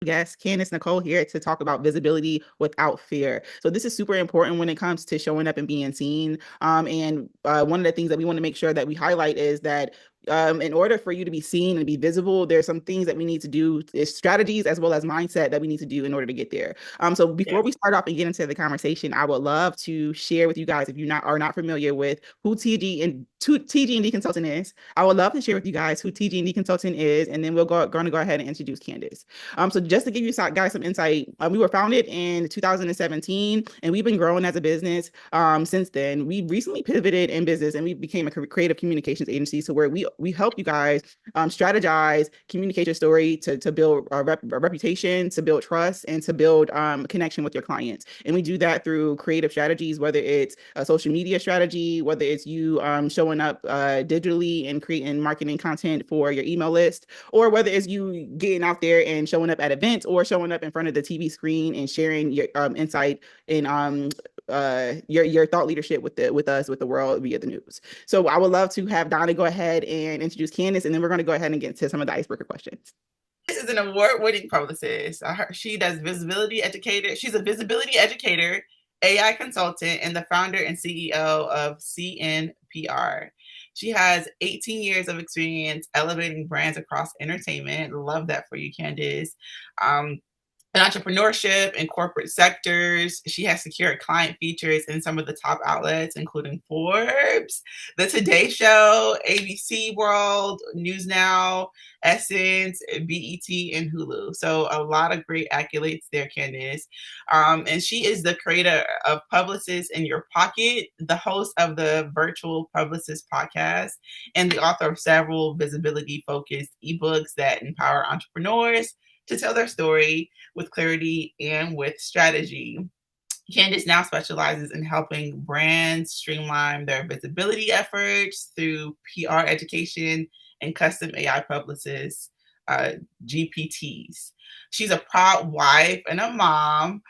guest, Candice Nicole, here to talk about visibility without fear. So this is super important when it comes to showing up and being seen. And one of the things that we want to make sure that we highlight is that in order for you to be seen and be visible, there's some things that we need to do, is strategies as well as mindset that we need to do in order to get there. So before we start off and get into the conversation, I would love to share with you guys, if you are not familiar with who TG&D Consulting is, I would love to share with you guys who TG&D Consulting is, and then going to go ahead and introduce Candice. So just to give you guys some insight, we were founded in 2017, and we've been growing as a business since then. We recently pivoted in business, and we became a creative communications agency, so where we help you guys strategize, communicate your story to build a reputation, to build trust, and to build connection with your clients. And we do that through creative strategies, whether it's a social media strategy, whether it's you showing up digitally and creating marketing content for your email list, or whether it's you getting out there and showing up at events or showing up in front of the TV screen and sharing your insight and your thought leadership with the world via the news. So I would love to have Donna go ahead and introduce Candice, and then we're going to go ahead and get into some of the icebreaker questions. This is an award-winning publicist. She does visibility educator. She's a visibility educator, AI consultant, and the founder and CEO of CNPR. She has 18 years of experience elevating brands across entertainment. Love that for you, Candice. In entrepreneurship and corporate sectors. She has secured client features in some of the top outlets, including Forbes, The Today Show, ABC World, News Now, Essence, BET, and Hulu. So a lot of great accolades there, Candice. And she is the creator of Publicist in Your Pocket, the host of the Virtual Publicist podcast, and the author of several visibility-focused ebooks that empower entrepreneurs to tell their story with clarity and with strategy. Candice now specializes in helping brands streamline their visibility efforts through PR education and custom AI publicists, GPTs. She's a proud wife and a mom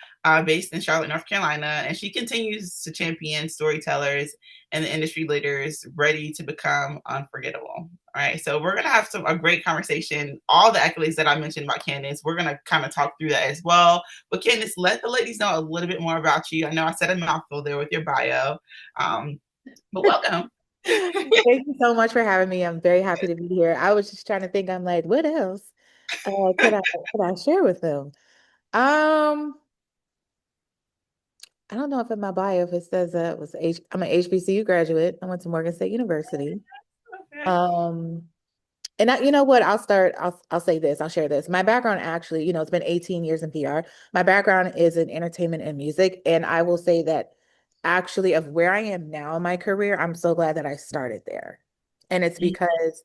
based in Charlotte, North Carolina, and she continues to champion storytellers and the industry leaders ready to become unforgettable. All right, so we're gonna have a great conversation. All the accolades that I mentioned about Candice, we're gonna kind of talk through that as well. But Candice, let the ladies know a little bit more about you. I know I said a mouthful there with your bio, but welcome. Thank you so much for having me. I'm very happy to be here. I was just trying to think, I'm like, what else could I share with them? I don't know if in my bio if it says I'm an HBCU graduate. I went to Morgan State University. Okay. And you know what? I'll say this. I'll share this. My background actually, it's been 18 years in PR. My background is in entertainment and music. And I will say that actually of where I am now in my career, I'm so glad that I started there. And it's because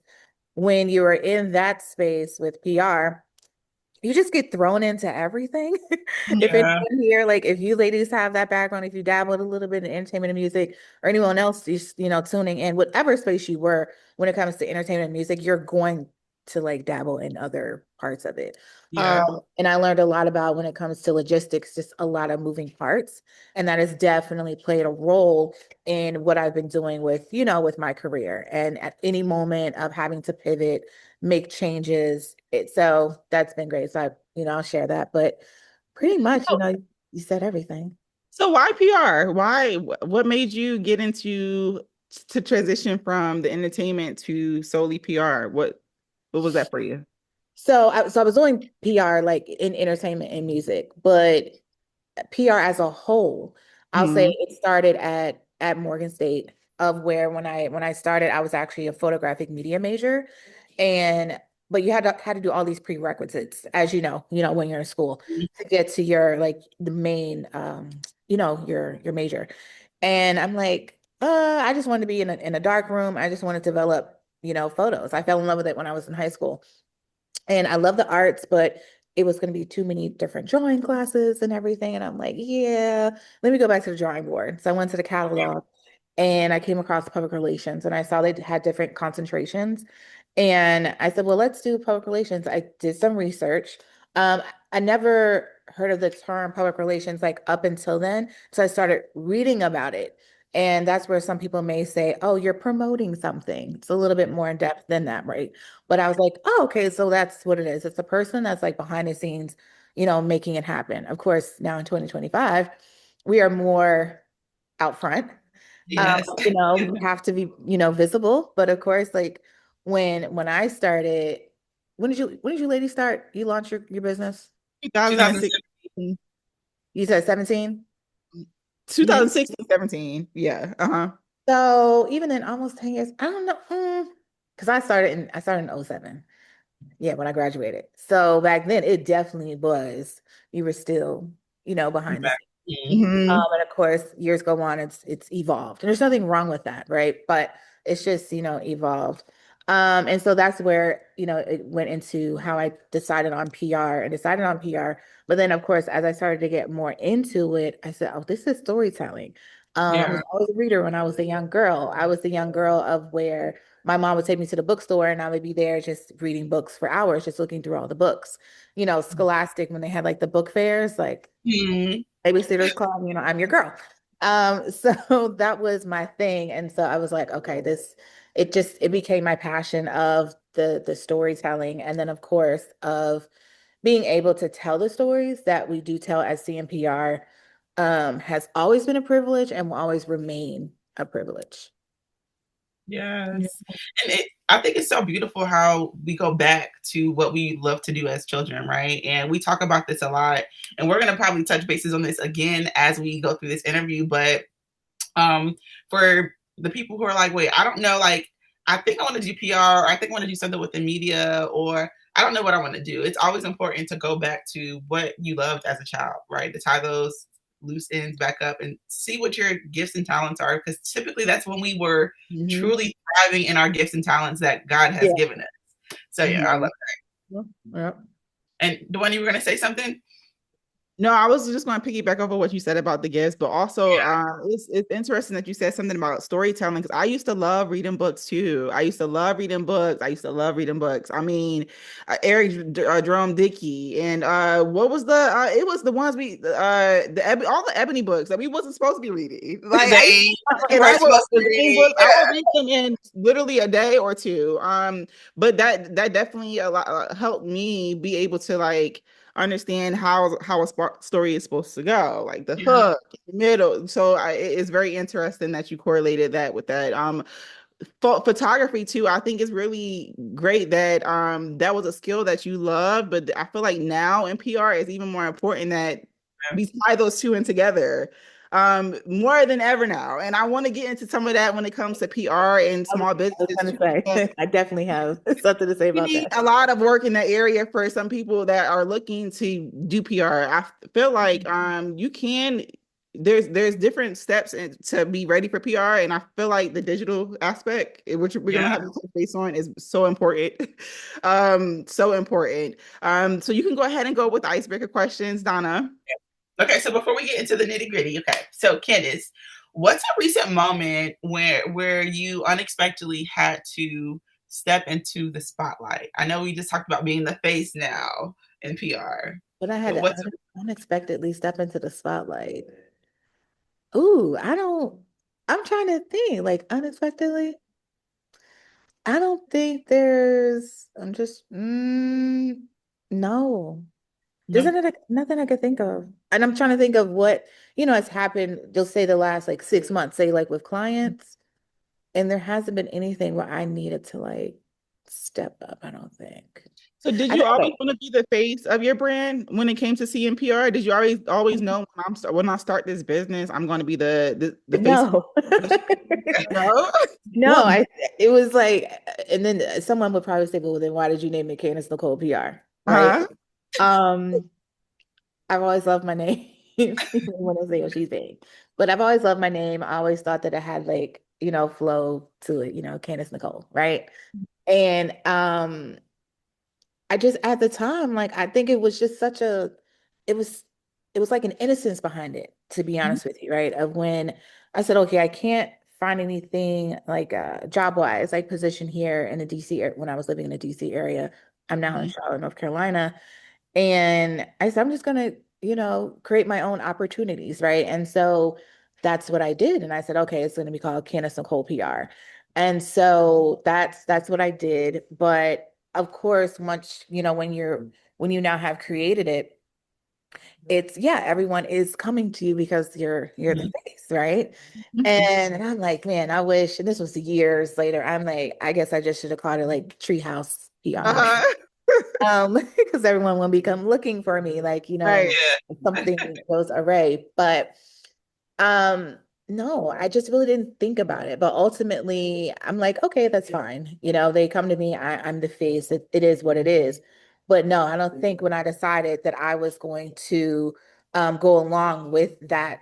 when you are in that space with PR, you just get thrown into everything. If Yeah. anyone here, like if you ladies have that background, if you dabbled a little bit in entertainment and music, or anyone else is, tuning in, whatever space you were when it comes to entertainment and music, you're going to like dabble in other parts of it. Yeah. And I learned a lot about when it comes to logistics, just a lot of moving parts. And that has definitely played a role in what I've been doing with my career. And at any moment of having to pivot, make changes. So that's been great. So I'll share that. But pretty much, you said everything. So why PR? What made you get into to transition from the entertainment to solely PR? What was that for you? So I was doing PR like in entertainment and music, but PR as a whole, I'll say Hmm. it started at Morgan State, of where when I started, I was actually a photographic media major. And but you had to do all these prerequisites, as when you're in school, to get to your like the main your major. And I'm like, I just wanted to be in a dark room. I just wanted to develop, photos. I fell in love with it when I was in high school. And I love the arts, but it was going to be too many different drawing classes and everything. And I'm like, yeah, let me go back to the drawing board. So I went to the catalog and I came across public relations, and I saw they had different concentrations. And I said, well, let's do public relations. I did some research. I never heard of the term public relations like up until then. So I started reading about it. And that's where some people may say, oh, you're promoting something. It's a little bit more in depth than that, right? But I was like, oh, okay, so that's what it is. It's a person that's like behind the scenes, making it happen. Of course, now in 2025, we are more out front. Yes. We have to be, visible. But of course, like when I started, when did you ladies start? You launched your business? 2006. 2016, You said 17? 2016, 17. Yeah. Uh-huh. So even in almost 10 years, I don't know. Because I started in '07. Yeah, when I graduated. So back then it definitely was, you were still, behind the scenes. Mhm. Hmm. And of course, years go on, it's evolved. And there's nothing wrong with that, right? But it's just, evolved. And so that's where, it went into how I decided on PR and decided on PR. But then of course, as I started to get more into it, I said, oh, this is storytelling. I was Yeah. always a reader when I was a young girl. I was the young girl of where my mom would take me to the bookstore and I would be there just reading books for hours, just looking through all the books. Scholastic, when they had like the book fairs, like Mhm. Babysitter's Club, I'm your girl. So that was my thing. And so I was like, okay, it became my passion of the storytelling. And then of course of being able to tell the stories that we do tell as CNPR, has always been a privilege and will always remain a privilege. Yeah. Yes. And I think it's so beautiful how we go back to what we love to do as children, right? And we talk about this a lot. And we're going to probably touch bases on this again as we go through this interview. But for the people who are like, wait, I don't know, like, I think I want to do PR, or I think I want to do something with the media, or I don't know what I want to do. It's always important to go back to what you loved as a child, right? To tie those loose ends back up and see what your gifts and talents are, because typically that's when we were Hmm. truly thriving in our gifts and talents that God has Yeah. given us. So yeah, I love Hmm. it. Yeah. And Dwayne, you were gonna say something? No, I was just going to piggyback over what you said about the gifts, but also it's interesting that you said something about storytelling because I used to love reading books too. I used to love reading books. I used to love reading books. I mean, Jerome Dickey and what was the it was the ones all the Ebony books that we wasn't supposed to be reading. Like I used They to, and I weren't would supposed to reading be. books. I would read them in literally a day or two. But that definitely a lot helped me be able to like understand how a story is supposed to go, like the Yeah. hook, the middle. So it's very interesting that you correlated that with that. Photography too. I think it's really great that that was a skill that you love, but I feel like now in PR it's even more important that we tie those two in together more than ever now. And I want to get into some of that when it comes to PR and I was, small I was businesses gonna too, because say, I definitely have something to say we about need that. a lot of work in that area for some people that are looking to do PR. I feel like you can there's different steps to be ready for PR, and I feel like the digital aspect, which we're gonna Yeah. have to touch base on, is so important. So important. So you can go ahead and go with the icebreaker questions, Donna. Okay, so before we get into the nitty gritty, okay. So Candice, what's a recent moment where you unexpectedly had to step into the spotlight? I know we just talked about being the face now in PR, But I had but to what's unexpectedly step into the spotlight. Ooh, I'm trying to think, like unexpectedly. I don't think I'm just, no. There's no? nothing I could think of. And I'm trying to think of what, has happened, just say the last like 6 months, say like with clients, and there hasn't been anything where I needed to like step up, I don't think. So did I you think, always okay, want to be the face of your brand when it came to CNPR? Did you always know when I start this business, I'm going to be the face of no. the no? No, What? it was like, and then someone would probably say, well, then why did you name it Candice Nicole PR? Right. Huh? Um, I've always loved my name. When I say, oh, she's big, but I've always loved my name. I always thought that it had like, flow to it, Candice Nicole, right? And I just at the time, like I think it was just it was it was like an innocence behind it, to be Mhm. honest with you, right? Of when I said, okay, I can't find anything like job wise, like position here in the DC when I was living in the DC area. I'm now in Mhm. Charlotte, North Carolina. And I said, I'm just gonna, create my own opportunities, right? And so that's what I did. And I said, okay, it's going to be called Candice Nicole PR. And so that's what I did. But of course, once, when you now have created it, it's, yeah, everyone is coming to you because you're the Mhm. face, right? Mhm. And I'm like, man, I wish, and this was years later. I'm like, I guess I just should have called it like Treehouse PR. Uh-huh. Because everyone will become looking for me, like, Right. Yeah. something goes array. But um, no, I just really didn't think about it. But ultimately, I'm like, okay, that's fine. They come to me, I'm the face. It is what it is. But no, I don't think when I decided that I was going to go along with that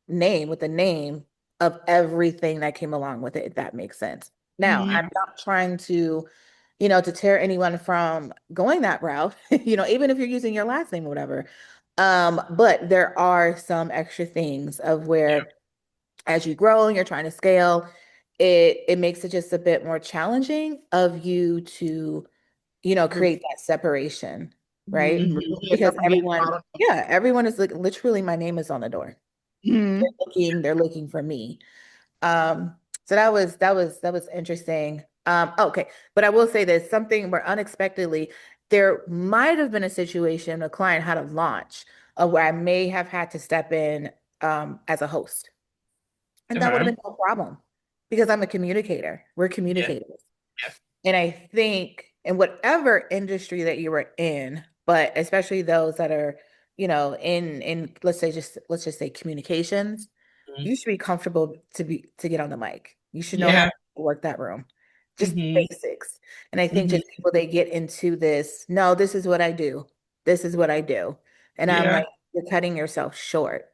name, with the name of everything that came along with it, if that makes sense. Now, Mhm. I'm not trying to tear anyone from going that route, even if you're using your last name or whatever. But there are some extra things of where as you grow and you're trying to scale, it makes it just a bit more challenging of you to, create that separation, right? Mhm. Mhm. Removing yourself Because from being a model. everyone is like literally my name is on the door. Mhm. They're looking for me. So that was interesting. Okay, but I will say this, something where unexpectedly there might have been a situation a client had a launch where I may have had to step in as a host. And that would Okay. have been no problem because I'm a communicator. We're Yeah. communicators. Yeah. And I think in whatever industry that you are in, but especially those that are, in let's just say communications, Mhm. you should be comfortable to get on the mic. You should know how Yeah. to work that room. Just Mhm. basics. And I think Mhm. just people they get into this, no, this is what I do. This is what I do. And I'm Yeah. like, you're cutting yourself short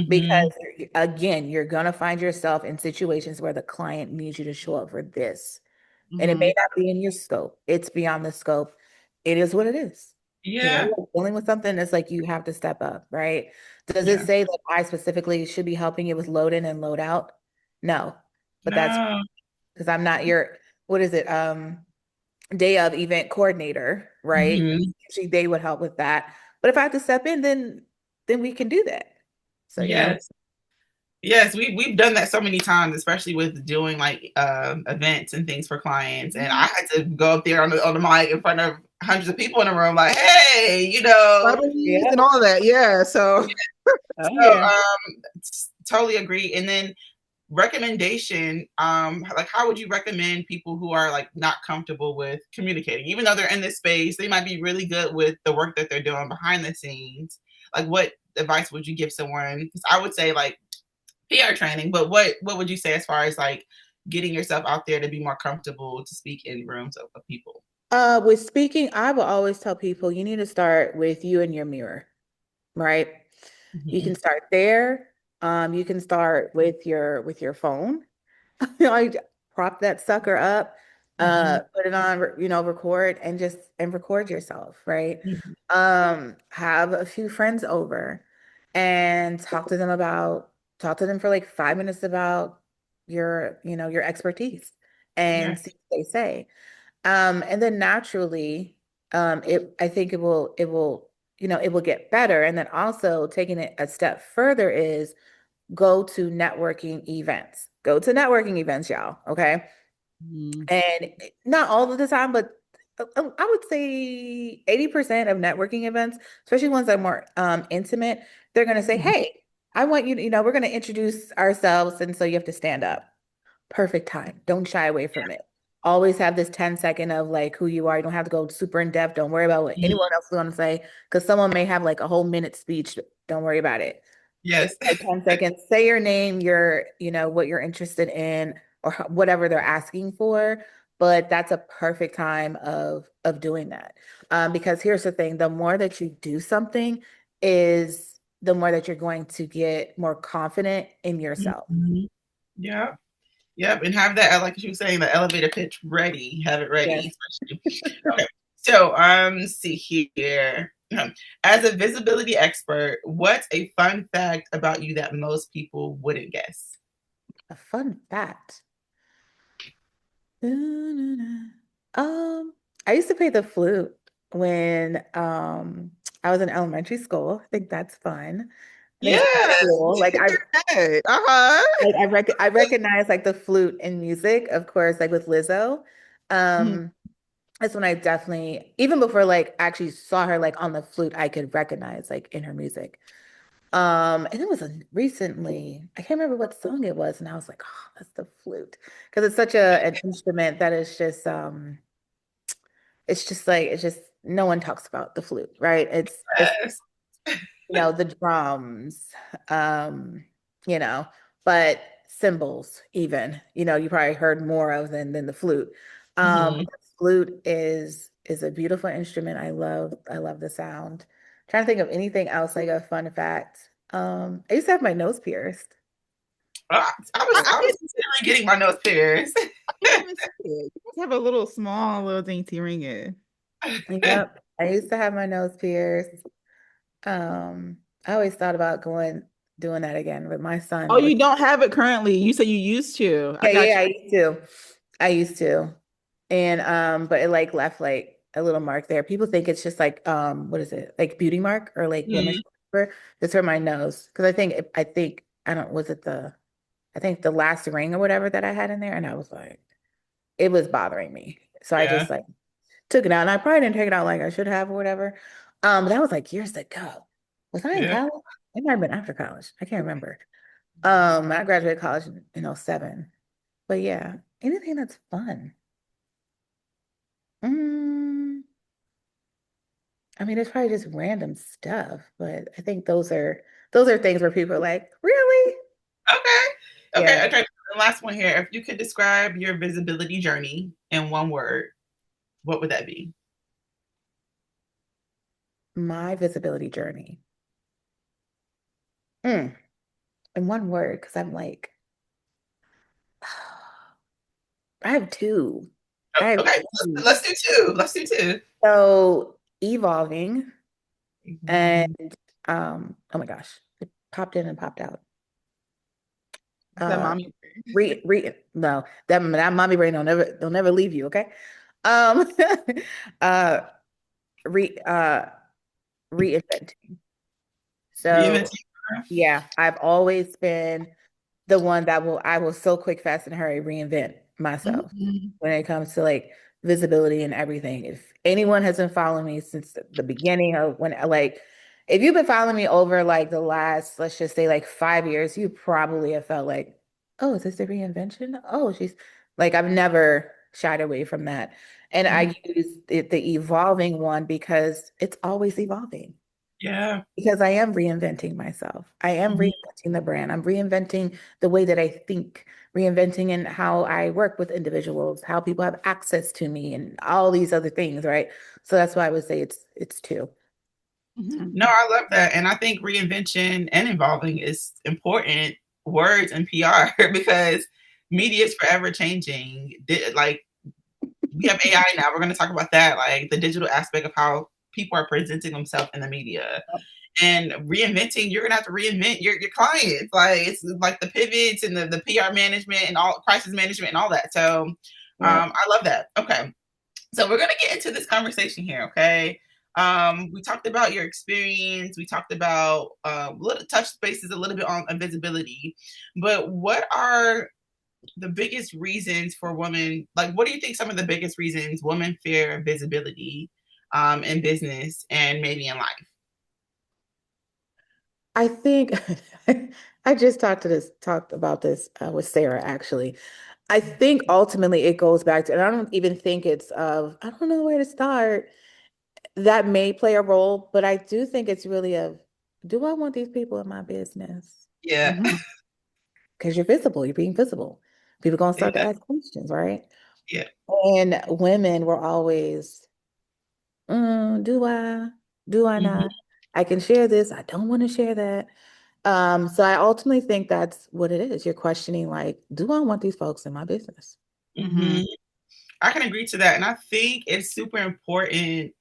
because Mhm. again, you're gonna find yourself in situations where the client needs you to show up for this. And it may Mhm. not be in your scope. It's beyond the scope. It is what it is. When Yeah. you're dealing with something, it's like you have to step up, right? Does it Yeah. say that I specifically should be helping you with load in and load out? No, but that's No. because I'm not your, what is it? Day of event coordinator, right? Mhm. Usually they would help with that. But if I have to step in, then we can do that. So yeah. Yes. Yes, we've done that so many times, especially with doing like events and things for clients. And I had to go up there on the mic in front of hundreds of people in the room, like, hey, Celebrities Yeah. and all of that. Yeah. So Oh so yeah. totally agree. And then recommendation, like how would you recommend people who are like not comfortable with communicating, even though they're in this space, they might be really good with the work that they're doing behind the scenes. Like what advice would you give someone? Because I would say like PR training, but what would you say as far as like getting yourself out there to be more comfortable to speak in rooms of people? With speaking, I will always tell people you need to start with you and your mirror, right? You Mm-hmm. can start there. You can start with your phone. Like prop that sucker up, Mm-hmm. put it on, record and record yourself, right? Mm-hmm. Have a few friends over and talk to them for like 5 minutes about your expertise Yeah. and see what they say. And then naturally, I think it will get better. And then also taking it a step further is go to networking events. Go to networking events, y'all. Okay. mhm. And not all of the time, but I would say 80% of networking events, especially ones that are more intimate, they're going to say, Mm-hmm. hey, I want you to, we're going to introduce ourselves. And so you have to stand up. Perfect time. Don't shy away from it. Always have this 10-second of like who you are. You don't have to go super in depth. Don't worry about what Mm-hmm. anyone else is going to say because someone may have like a whole minute speech. Don't worry about it. Yes. Like 10 seconds. Say your name, what you're interested in, or whatever they're asking for. But that's a perfect time of doing that. Because here's the thing: the more that you do something, is the more that you're going to get more confident in yourself. Mm-hmm. Yeah. Yep. And have that, like you were saying, the elevator pitch ready. Have it ready, Yes. especially. Okay. So, see here. As a visibility expert, what's a fun fact about you that most people wouldn't guess? A fun fact. Um, I used to play the flute when I was in elementary school. I think that's fun. I think it's really Yes, cool. Like I Good. Uh-huh. like I recognize like the flute in music, of course, like with Lizzo. Mhm. Um, that's when I definitely, even before like actually saw her like on the flute, I could recognize like in her music. And it was recently, I can't remember what song it was, and I was like, oh, that's the flute. Because it's such a an instrument that is just it's just like it's just no one talks about the flute, right? It's yes. the drums, um, you know, but cymbals even, you probably heard more of than the flute. Mhm. The flute is a beautiful instrument. I love the sound. Trying to think of anything else like a fun fact. I used to have my nose pierced. I I was didn't, considering getting my nose pierced. I didn't even see it. You guys have a little small, little dainty ring in. Yep. I used to have my nose pierced. I always thought about doing that again with my Oh, son. you don't have it currently. You said you used to. I Yeah, got yeah, you. I used to. I used to. And but it like left like a little mark there. People think it's just like what is it? Like beauty mark or like blemish Mhm. or whatever. It's from my nose. Because I think I don't was it the I think the last ring or whatever that I had in there and I was like it was bothering me. So I Yeah, just like took it out and I probably didn't take it out like I should have or whatever. But that was like years ago. Was I in yeah. college? It might have been after college. I can't remember. I graduated college in '07. But yeah, anything that's fun. Mm, I mean, it's probably just random stuff, but I think those are things where people are like, really? Okay. Yeah, Okay. The last one here. If you could describe your visibility journey in one word, what would that be? my visibility journey. Mm, in one word, because I'm like, I have two. I have Okay, two. let's do two. Let's do two. So evolving and Mhm. oh my gosh, it popped in and popped out. That Uh, mommy. no, that mommy brain don't never leave you, okay? Um, uh, re reinventing. So Reinventing. yeah, I've always been the one that I will so quick, fast, and hurry reinvent myself Mhm. when it comes to like visibility and everything. If anyone has been following me since the beginning of when like if you've been following me over like the last, let's just say like 5 years, you probably have felt like, oh, is this a reinvention? Oh, she's like I've never shied away from that. And Mhm. I use the evolving one because it's always evolving Yeah. because I am reinventing myself. I am Mhm. reinventing the brand. I'm reinventing the way that I think, reinventing in how I work with individuals, how people have access to me, and all these other things, right? So that's why I would say it's two. Mhm. No, I love that. And I think reinvention and evolving is important words in PR because media is forever changing. Like we have AI now. We're going to talk about that, like the digital aspect of how people are presenting themselves in the media. And reinventing, you're gonna have to reinvent your clients. Like it's like the pivots and the PR management and all crisis management and all that. So Yep. I love that. Okay. So we're gonna get into this conversation here, okay? We talked about your experience. We talked about little touch spaces a little bit on visibility, but what are the biggest reasons for women? Like, what do you think some of the biggest reasons women fear visibility in business and maybe in life? I think I just talked about this with Sarah actually. I think ultimately it goes back to, and I don't even think it's I don't know where to start. That may play a role, but I do think it's really do I want these people in my business? Yeah, Mhm. Because you're visible, you're being visible. People gonna start to yeah, ask questions, right? yeah. And women were always, do I? Do I Mm-hmm, not? I can share this. I don't want to share that. So I ultimately think that's what it is. You're questioning, like, do I want these folks in my business? mm-hmm. Mhm. I can agree to that, and I think it's super important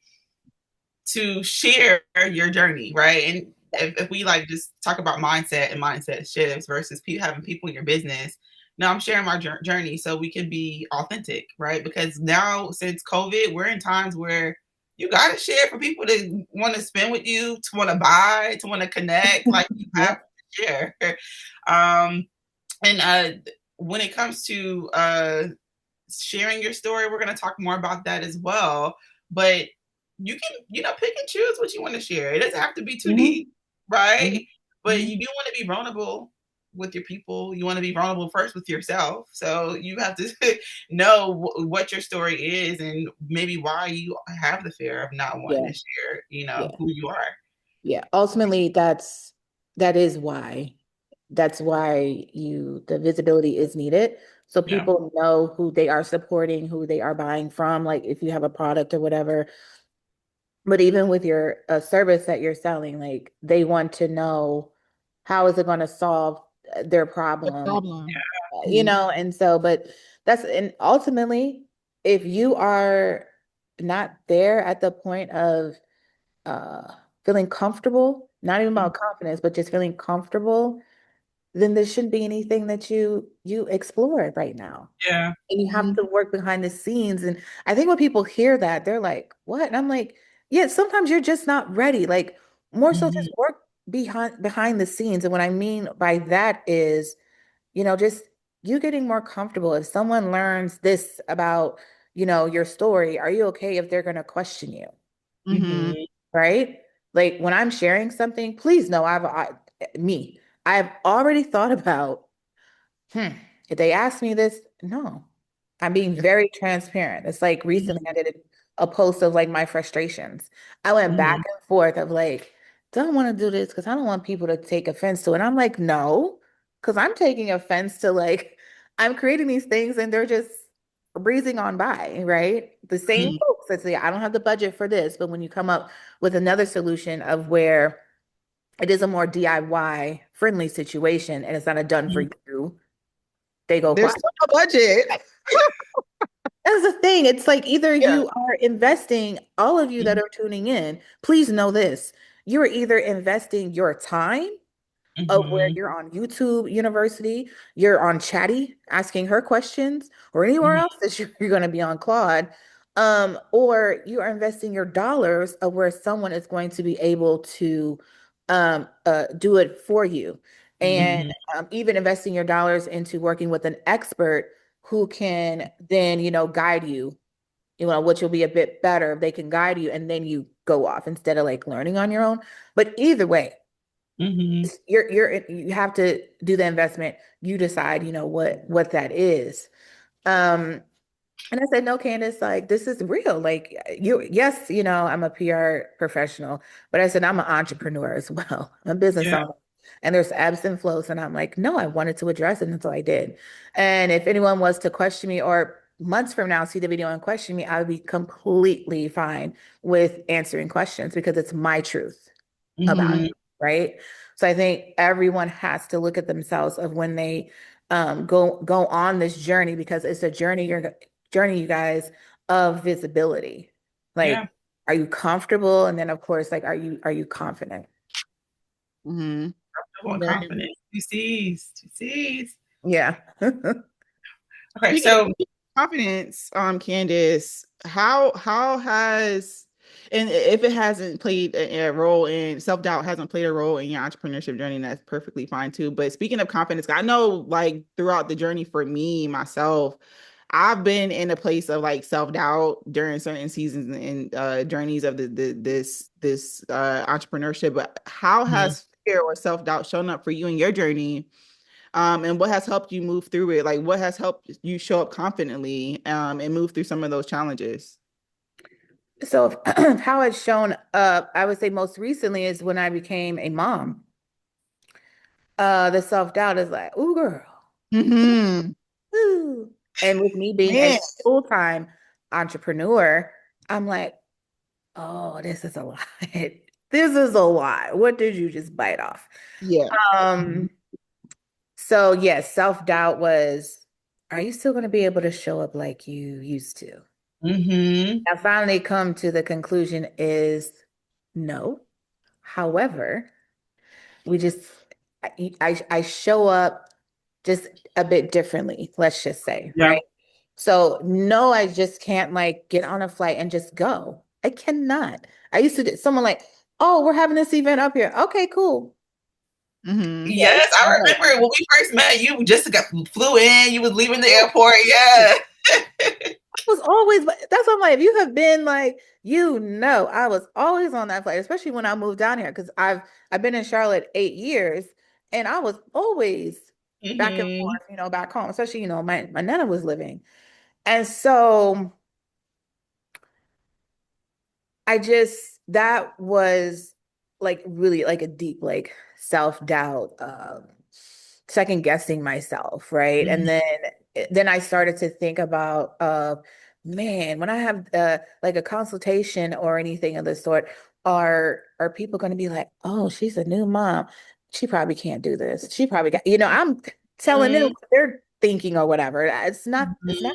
to share your journey, right? And if we like just talk about mindset and mindset shifts versus having people in your business, now I'm sharing my journey so we can be authentic, right? Because now since COVID, we're in times where you gotta share for people to want to spend with you, to want to buy, to want to connect. Like you have Yep. to share. Um, and when it comes to sharing your story, we're gonna talk more about that as well. But you can, pick and choose what you want to share. It doesn't have to be too Mhm. deep, right? But Mhm. you do want to be vulnerable with your people. You want to be vulnerable first with yourself. So you have to know what your story is and maybe why you have the fear of not wanting Yeah. to share, Yeah. who you are. Yeah. Ultimately, that is why. That's why the visibility is needed. So Yeah. people know who they are supporting, who they are buying from, like if you have a product or whatever. But even with your service that you're selling, like they want to know how is it going to solve their The problem, problem. Mhm. and so, but and ultimately, if you are not there at the point of feeling comfortable, not even about confidence, but just feeling comfortable, then there shouldn't be anything that you explore right now. Yeah. And you have Mhm. to work behind the scenes. And I think when people hear that, they're like, what? And I'm like, yeah, sometimes you're just not ready. Like more so Mm-hmm. just work behind the scenes. And what I mean by that is, just you getting more comfortable. If someone learns this about, your story, are you okay if they're gonna question you? Mhm. Mm-hmm. Right? Like when I'm sharing something, please know I've already thought about, if they ask me this, no. I'm being very transparent. It's like recently I did a post of like my frustrations. I went back Mm-hmm. and forth of like, don't want to do this because I don't want people to take offense to it. And I'm like, no, because I'm taking offense to like, I'm creating these things and they're just breezing on by, right? The same Mm-hmm. folks that say, I don't have the budget for this. But when you come up with another solution of where it is a more DIY friendly situation and it's not a done for you, they go There's quiet. still no budget. That's the thing. It's like either Yeah. you are investing, all of you that are tuning in, please know this. You are either investing your time of where Mm-hmm. you're on YouTube University, you're on Chatty asking her questions, or anywhere else that you're going to be on Claude, or you are investing your dollars of where someone is going to be able to do it for you. And Mm-hmm. even investing your dollars into working with an expert who can then, guide you, which will be a bit better if they can guide you and then you go off instead of like learning on your own. But either way, Mm-hmm. you have to do the investment. You decide, what that is. Um, and I said, no, Candice, like this is real. Like yes, I'm a PR professional, but I said I'm an entrepreneur as well. I'm a business Yeah. owner. And there's ebbs and flows. And I'm like, no, I wanted to address it. And so I did. And if anyone was to question me or months from now see the video and question me, I would be completely fine with answering questions because it's my truth about it, Mm-hmm. right? So I think everyone has to look at themselves of when they go on this journey because it's a journey, you guys, of visibility. Yeah. Like, are you comfortable? And then of course, like, are you confident? Mhm. I want Very. confidence. Two C's. Two C's. Yeah. Okay. Speaking of So confidence, Candice, how has, and if it hasn't played a role in self-doubt, hasn't played a role in your entrepreneurship journey, that's perfectly fine too. But speaking of confidence, I know like throughout the journey for me myself, I've been in a place of like self-doubt during certain seasons and journeys of this entrepreneurship. But how Mhm. has fear or self-doubt shown up for you in your journey? And what has helped you move through it? Like what has helped you show up confidently and move through some of those challenges? So how it's shown up, I would say most recently is when I became a mom. The self-doubt is like, ooh, girl. Hmm. Ooh. And with me being a Man. full-time entrepreneur, I'm like, oh, this is a lot. This is a lot. What did you just bite off? Yeah. Um, so yes, self-doubt was, are you still going to be able to show up like you used to? Mm-hmm. I finally come to the conclusion is no. However, we just I show up just a bit differently, let's just say, Yeah. right? So no, I just can't like get on a flight and just go. I cannot. I used to do someone like, oh, we're having this event up here. Okay, cool. Mm-hmm. Yeah, Yes, I right. remember when we first met. You just got flew in. You was leaving the Yeah. airport. Yeah. Was always, that's what I'm like, if you have been like, I was always on that flight, especially when I moved down here, because I've been in Charlotte 8 years and I was always back and Hmm. forth, back home, especially, my nana was living. And so that was like really like a deep, like self-doubt, second guessing myself, right? And Hmm. then I started to think about, man, when I have like a consultation or anything of the sort, are people going to be like, oh, she's a new mom. She probably can't do this. She probably got, I'm telling them what they're thinking or whatever. It's not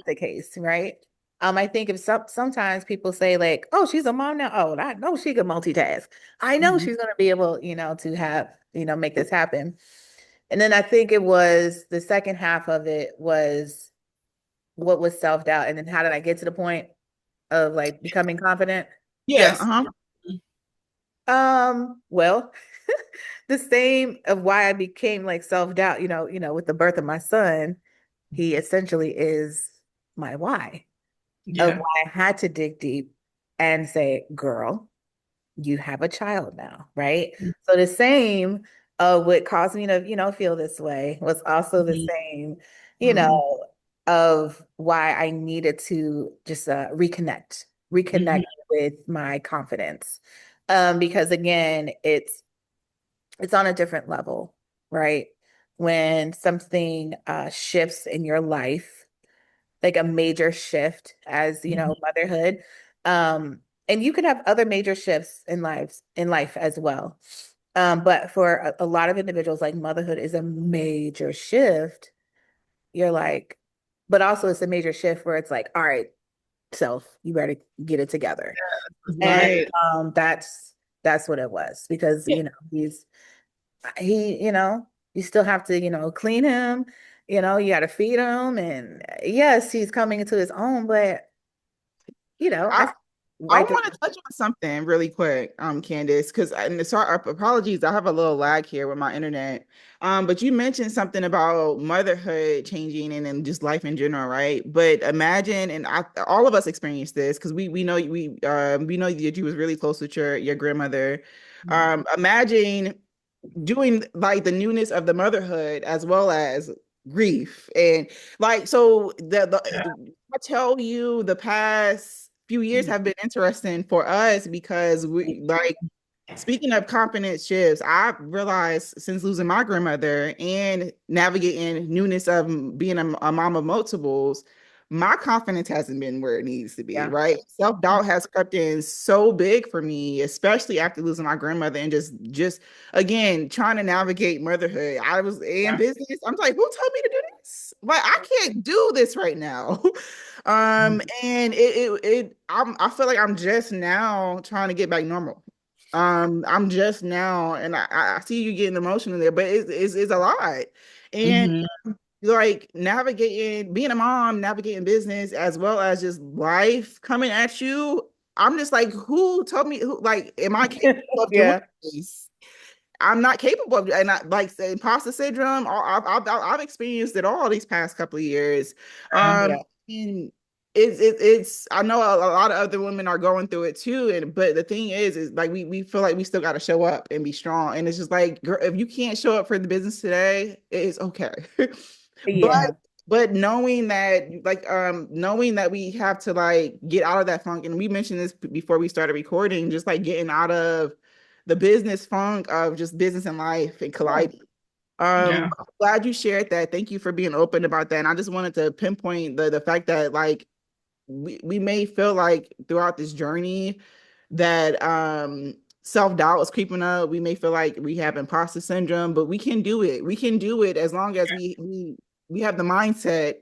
the case, right? I think if sometimes people say like, "Oh, she's a mom now." Oh, I know she can multitask. I know Mm-hmm. she's going to be able, to have, make this happen. And then I think it was the second half of it was what was self-doubt, and then how did I get to the point of like becoming confident? Yeah. Yes. Uh-huh. Well, the same of why I became like self-doubt, with the birth of my son, he essentially is my why of Yeah. why I had to dig deep and say, girl, you have a child now, right? So the same what caused me to, feel this way was also the Mhm. same, Mm-hmm. of why I needed to just reconnect Mhm. with my confidence. Because again, it's on a different level, right? When something shifts in your life, like a major shift as, Mhm. motherhood. Um, and you can have other major shifts in life as well. But for a lot of individuals, like motherhood is a major shift. You're like, but also it's a major shift where it's like, all right, self, you better get it together. And Right. that's what it was because Yeah. you still have to, clean him, you got to feed him. And yes, he's coming into his own, but, I I wipe it. want to touch on something really quick, Candice, because and sorry, apologies, I have a little lag here with my internet. But you mentioned something about motherhood changing and then just life in general, right? But imagine, and all of us experienced this because we know we know that you was really close with your grandmother. Imagine doing like the newness of the motherhood as well as grief and like so I tell you the past few years have been interesting for us because we like speaking of confidence shifts, I realized since losing my grandmother and navigating newness of being a mom of multiples, my confidence hasn't been where it needs to be, Yeah. right? Self-doubt has crept in so big for me, especially after losing my grandmother and just again trying to navigate motherhood. I was in Yeah. business. I'm like, who told me to do this? Like, I can't do this right now. And I feel like I'm just now trying to get back normal. I'm just now, and I see you getting emotional there, but it's a lot. And Mhm. like navigating, being a mom, navigating business as well as just life coming at you. I'm just like, who told me who like am I capable of doing Yeah. this? I'm not capable of, and I like the imposter syndrome. I've experienced it all these past couple of years. Yeah. And it's I know a lot of other women are going through it too. And but the thing is like we feel like we still got to show up and be strong. And it's just like, girl, if you can't show up for the business today, it's okay. but Yeah. but knowing that we have to like get out of that funk, and we mentioned this before we started recording, just like getting out of the business funk of just business and life and Yeah. colliding. Yeah. I'm glad you shared that. Thank you for being open about that. And I just wanted to pinpoint the fact that like we may feel like throughout this journey that self-doubt is creeping up. We may feel like we have imposter syndrome, but we can do it. We can do it as long as we have the mindset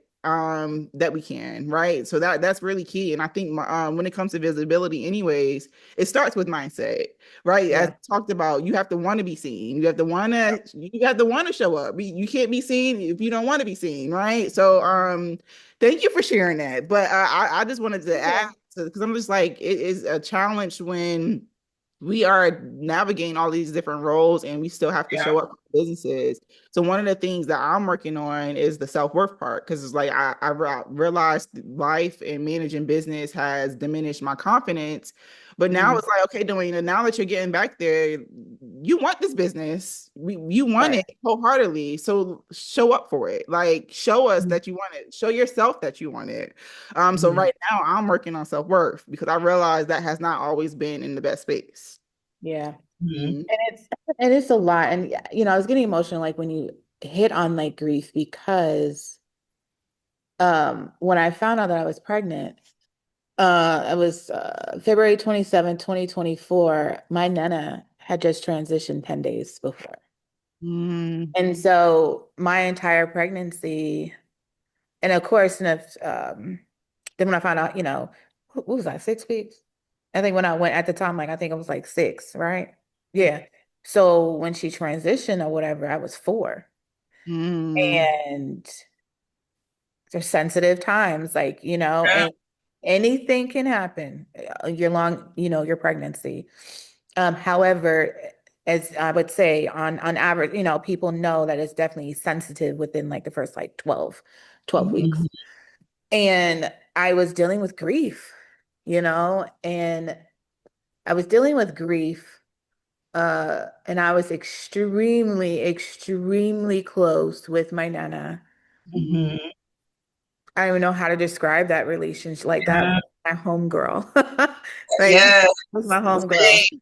that we can, right? So that's really key. And I think when it comes to visibility anyways, it starts with mindset, right? As Yeah. talked about, you have to want to be seen. You have to want to show up. You can't be seen if you don't want to be seen, right? So thank you for sharing that. But I just wanted to Yeah. add because I'm just like, it is a challenge when we are navigating all these different roles and we still have to Yeah. show up for businesses. So one of the things that I'm working on is the self-worth part, because it's like I realized life and managing business has diminished my confidence. But now Mhm. it's like, okay, Dwayne, now that you're getting back there, you want this business. You want Right. it wholeheartedly. So show up for it. Like show us Mhm. that you want it. Show yourself that you want it. So Mhm. right now I'm working on self-worth because I realize that has not always been in the best space. Yeah. Mhm. Mhm. And it's a lot. And I was getting emotional like when you hit on like grief because when I found out that I was pregnant, it was February 27, 2024. My Nana had just transitioned 10 days before. Mm, And so my entire pregnancy, and of course, then when I found out, what was I, 6 weeks? I think when I went at the time, like I think it was like 6, right? Yeah. So when she transitioned or whatever, I was 4. mm, And there's sensitive times, like, Yeah. and anything can happen your pregnancy. However, as I would say, on average, people know that it's definitely sensitive within like the first like 12 weeks. Mhm. And I was dealing with grief, and I was dealing with grief, and I was extremely, extremely close with my Nana. mm. Mhm. I don't even know how to describe that relationship. Like that was Yeah. my homegirl. Like that Yes. was my homegirl. Same.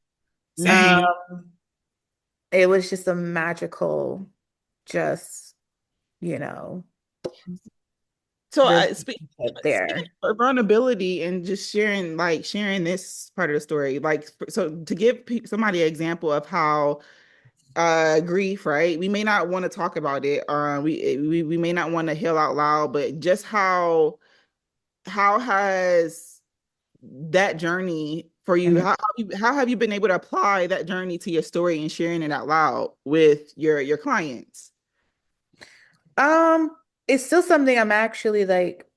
Same. Um, it was just a magical, just, you know, So I relationship speaking there. of vulnerability and just sharing this part of the story, like so to give somebody an example of how grief, right? We may not want to talk about it. We may not want to heal out loud, but just how has that journey for you? Mhm. How have you been able to apply that journey to your story and sharing it out loud with your clients? Um, it's still something I'm actually like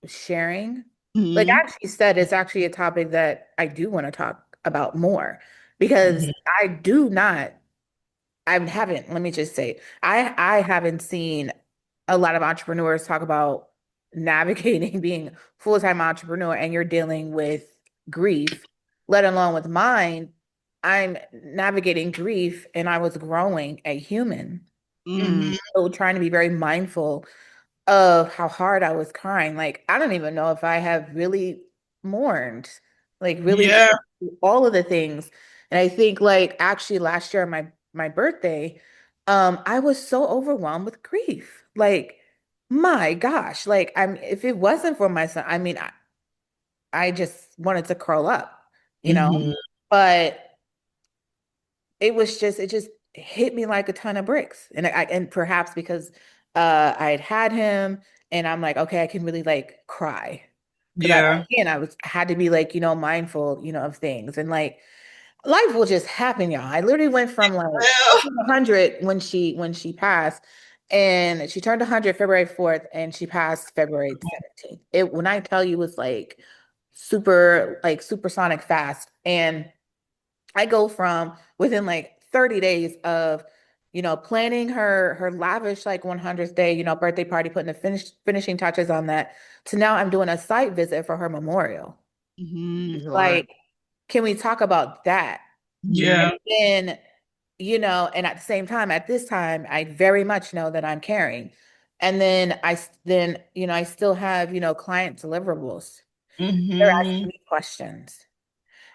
sharing. Like I Hmm. actually said, it's actually a topic that I do want to talk about more because Mhm. I do not. I haven't, let me just say, I haven't seen a lot of entrepreneurs talk about navigating being full-time entrepreneur and you're dealing with grief, let alone with mine. I'm navigating grief and I was growing a human. Mm, Mhm. So trying to be very mindful of how hard I was crying. Like, I don't even know if I have really mourned, like really Yeah. all of the things. And I think like actually last year on my birthday, I was so overwhelmed with grief. Like, my gosh, like if it wasn't for my son, I mean, I just wanted to curl up, you know. Mhm. But it just hit me like a ton of bricks. And perhaps because I had him and I'm like, okay, I can really like cry. Because Yeah. I had to be like, mindful, of things. And like life will just happen, y'all. I literally went from like Well. 100 when she passed, and she turned 100 February 4th, and she passed February 17th. It when I tell you it's like supersonic fast. And I go from within like 30 days of, planning her lavish like 100th day, birthday party, putting the finishing touches on that, to now I'm doing a site visit for her memorial. it's a lot. Like, can we talk about that? Mhm. Yeah. And and at the same time, at this time, I very much know that I'm caring. And then I still have, client deliverables. They're asking Mhm. me questions.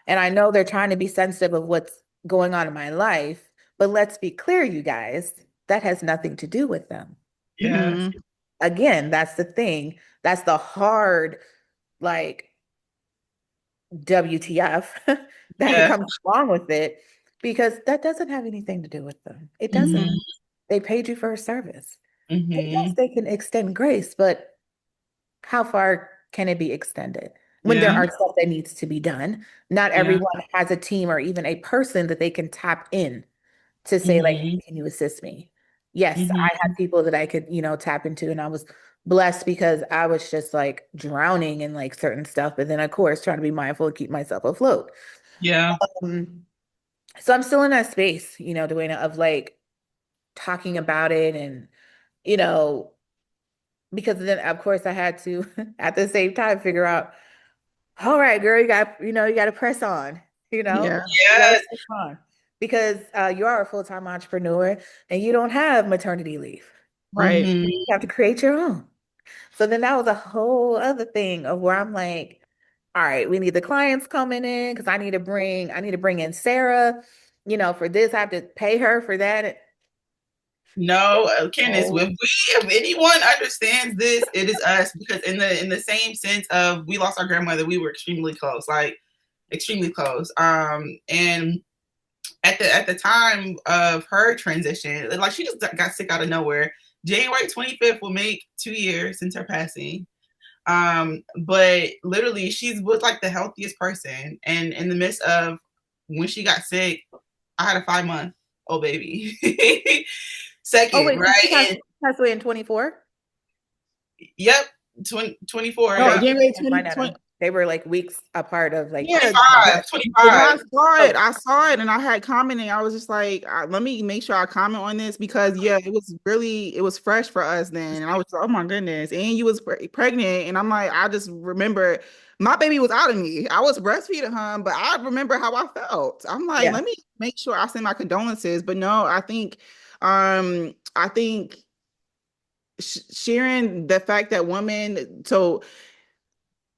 And I know they're trying to be sensitive of what's going on in my life, but let's be clear, you guys, that has nothing to do with them. Yes. Mhm. Again, that's the thing. That's the hard, like, WTF that Yeah. comes along with it, because that doesn't have anything to do with them. It doesn't. Mhm. They paid you for a service. And yes, Mhm. they can extend grace, but how far can it be extended when there Yeah. are stuff that needs to be done? Not Yeah. everyone has a team or even a person that they can tap in to say, like, Mhm. can you assist me? Yes, I had Mhm. people that I could, tap into, and I was blessed because I was just like drowning in like certain stuff, but then of course trying to be mindful and keep myself afloat. Yeah. Um, so I'm still in that space, you know, Duana, of like talking about it and, you know, because then of course I had to at the same time figure out, all right, girl, you got to press on, you know, Yeah, you got to Yes. press on because you are a full-time entrepreneur and you don't have maternity leave. right. Hmm. You have to create your own. So then that was a whole other thing of where I'm like, all right, we need the clients coming in because I need to bring in Sarah, you know, for this, I have to pay her for that. No, Candice, Oh, if anyone understands this, it is us, because in the same sense of we lost our grandmother, we were extremely close, like extremely close. And at the time of her transition, like she just got sick out of nowhere. January 25th will make 2 years since her passing. But literally, she was like the healthiest person, and in the midst of when she got sick, I had a 5 month old baby. oh Second, wait, so right? And passed away in 24? yep, 24, No, yep. January Might 2020. not. They were like weeks apart of like, Yeah, 25, but no, 25. I saw it. oh, I saw it, and I had commenting. I was just like, let me make sure I comment on this because yeah, it was fresh for us then, and I was oh my goodness, and you was pregnant, and I'm like, I just remember my baby was out of me. I was breastfeeding her, but I remember how I felt. I'm like, yeah. let me make sure I send my condolences. But no, I think sharing the fact that women so.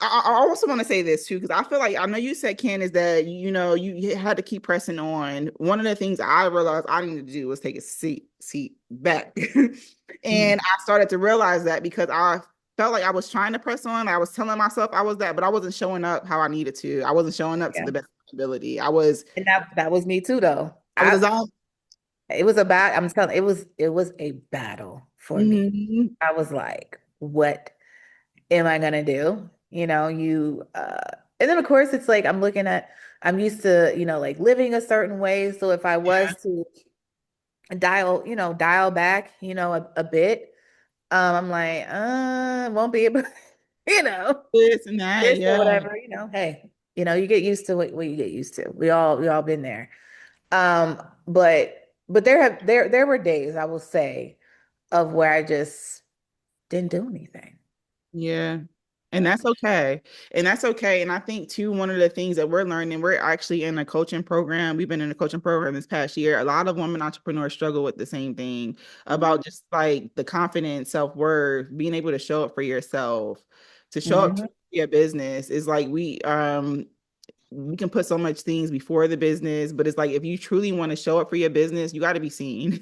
I also want to say this too, because I feel like I know you said, Ken, is that you had to keep pressing on. One of the things I realized I needed to do was take a seat back, Mhm. and I started to realize that because I felt like I was trying to press on. I was telling myself I was that, but I wasn't showing up how I needed to. I wasn't showing up to Yeah. the best of my ability. I And that was me too though. was a I zombie. It was I'm telling it was a battle for me. Mhm. I was like, what am I gonna do? You know, and then of course it's like I'm used to, you know, like living a certain way. So if I was to dial back, you know, a bit, I'm like, won't be able, you know, This and that, this or yeah, whatever, you know, hey, you know, you get used to what you get used to. We all been there. But there were days I will say of where I just didn't do anything. yeah. And that's okay. And that's okay. And I think too, one of the things that we're learning, we're actually in a coaching program. We've been in a coaching program this past year. A lot of women entrepreneurs struggle with the same thing about just like the confidence, self-worth, being able to show up for yourself, to show up Hmm. for your business is like we can put so much things before the business, but it's like if you truly want to show up for your business, you got to be seen.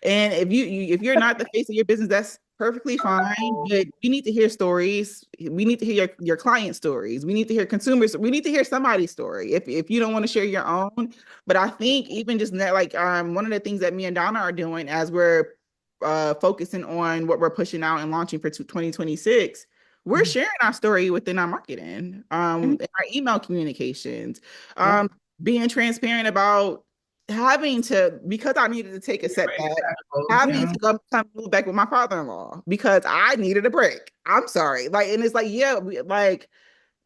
And if you're not the face of your business, that's perfectly fine. But we need to hear stories. We need to hear your client stories. We need to hear consumers. We need to hear somebody's story. If you don't want to share your own, but I think even just that, like one of the things that me and Donna are doing as we're focusing on what we're pushing out and launching for 2026, we're sharing our story within our marketing, in our email communications, Yeah. um, being transparent about having to, because I needed to take a setback, having Yeah. to come move back with my father-in-law because I needed a break. I'm sorry. Like, and it's like, yeah, like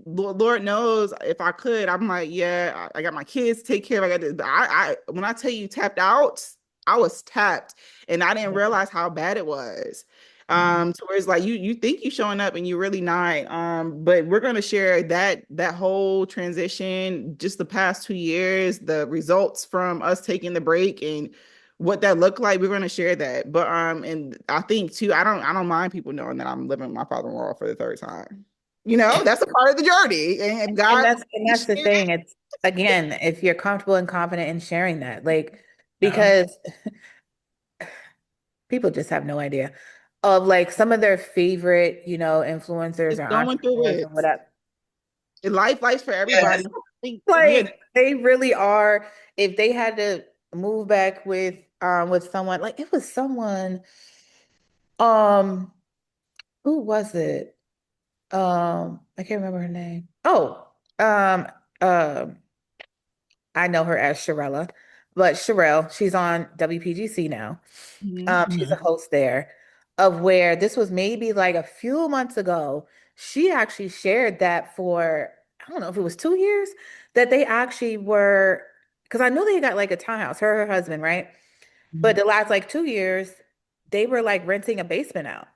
Lord knows if I could, I'm like, yeah, I got my kids to take care of. I got this. When I tell you tapped out, I was tapped and I didn't realize how bad it was. So it's like you think you showing up and you're really not. But we're gonna share that whole transition, just the past 2 years, the results from us taking the break and what that looked like. We're gonna share that. But and I think too, I don't mind people knowing that I'm living with my father-in-law for the third time. That's a part of the journey. And God, And that's the thing. It's again, if you're comfortable and confident in sharing that, like Yeah. because people just have no idea of like some of their favorite, you know, influencers is or going through entrepreneurs it. and whatever. Life's for everybody. Yes. I think, yeah, Like they really are. If they had to move back with someone, like it was someone, um, who was it? I can't remember her name. Oh, um, um, I know her as Sharella, but Sherelle, she's on WPGC now. She's a Mhm. host there. of where this was maybe like a few months ago. She actually shared that for, I don't know if it was 2 years, that they actually were, because I know they got like a townhouse, her husband, right? But Mhm. the last like 2 years, they were like renting a basement out.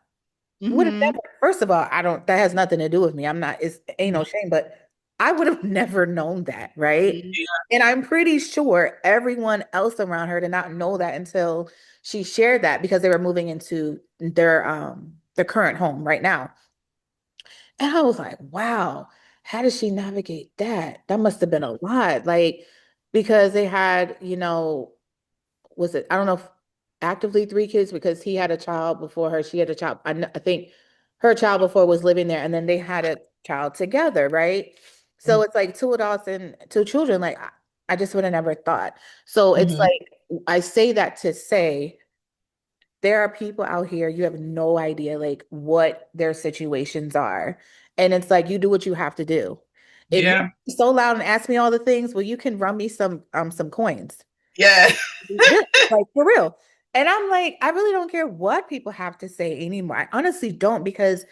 Would have Hmm. never, first of all, I don't, that has nothing to do with me. I'm not, it's ain't no shame, but I would have never known that, right? And I'm pretty sure everyone else around her did not know that until she shared that because they were moving into their current home right now. And I was like, wow, how did she navigate that? That must have been a lot. Like, because they had, was it, I don't know if actively 3 kids because he had a child before her. She had a child. I think her child before was living there, and then they had a child together, right? So it's like two adults and two children. Like I just would have never thought. So it's Mhm. like I say that to say there are people out here, you have no idea like what their situations are. And it's like you do what you have to do. If you're Yeah. so loud and ask me all the things, well, you can run me some coins. Yeah. This, like for real. And I'm like, I really don't care what people have to say anymore. I honestly don't because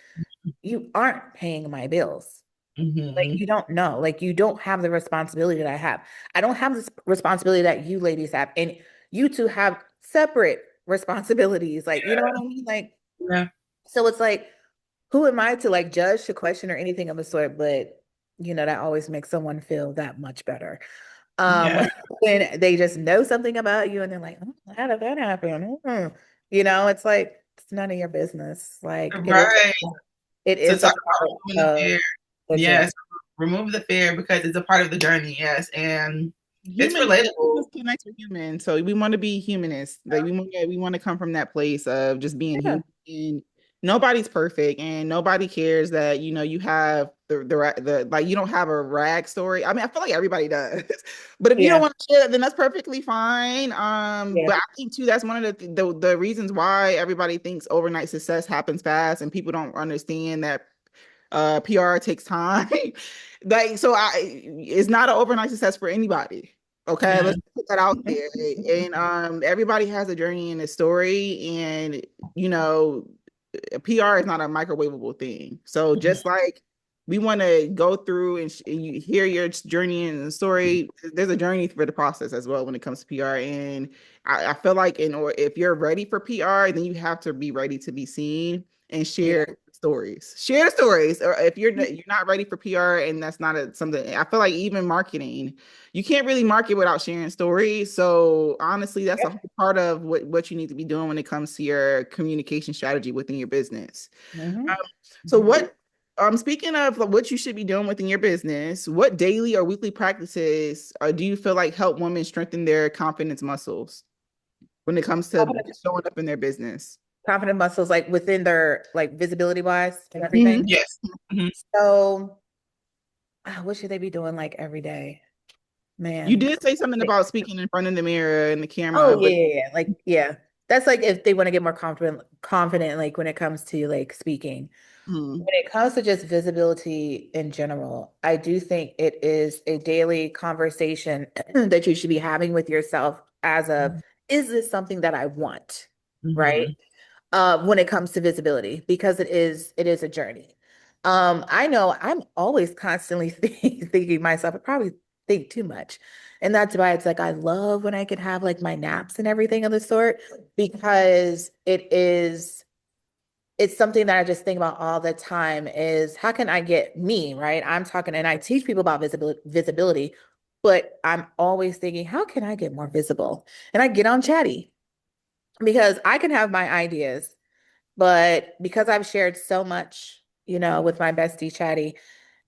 you aren't paying my bills. Like Hmm. you don't know. Like you don't have the responsibility that I have. I don't have this responsibility that you ladies have. And you two have separate responsibilities. Like, you know what I mean? Like, Yeah. so it's like, who am I to like judge, to question, or anything of the sort? But that always makes someone feel that much better. Um, Yeah. when they just know something about you and they're like, "Oh, how did that happen?" It's like it's none of your business. Like Right. it So is a talk part about removing the of fear. the journey. Yes. Remove the fear because it's a part of the journey. Yes. And it's Humans relatable. connect with humans, so we want to be humanists. Like we want to come from that place of just being Yeah, human. And nobody's perfect, and nobody cares that you have the like you don't have a rag story. I mean, I feel like everybody does, but if you don't yeah, want to share, then that's perfectly fine. yeah, But I think too that's one of the reasons why everybody thinks overnight success happens fast, and people don't understand that PR takes time. Like so it's not an overnight success for anybody. Okay, Yeah. let's put that out there. And everybody has a journey and a story, and you know PR is not a microwavable thing. So Mhm. just like we want to go through and you hear your journey and story, there's a journey for the process as well when it comes to PR. And I feel like or if you're ready for PR, then you have to be ready to be seen and yeah, share stories. Share the stories. Or if you're not ready for PR and that's not something, I feel like even marketing, you can't really market without sharing stories. So honestly, that's a yeah. whole part of what you need to be doing when it comes to your communication strategy within your business. Um, Mhm. so what speaking of like, what you should be doing within your business, what daily or weekly practices do you feel like help women strengthen their confidence muscles when it comes to Confident, showing up in their business? confident muscles, like within their like visibility wise and everything. Mhm. Yes. Mhm. So, what should they be doing like every day, You man? did say something about speaking in front of the mirror and the camera, Oh yeah, but yeah, yeah. Like yeah. That's like if they want to get more confident like when it comes to like speaking. hmm, When it comes to just visibility in general, I do think it is a daily conversation that you should be having with yourself as of, is this something that I want? Right? Mhm. When it comes to visibility, because it is a journey. I know I'm always constantly thinking myself, I probably think too much. And that's why it's like I love when I can have like my naps and everything of the sort, because it's something that I just think about all the time is how can I get me, right? I'm talking and I teach people about visibility, but I'm always thinking, how can I get more visible? And I get on chatty because I can have my ideas, but because I've shared so much, with my bestie Chatty,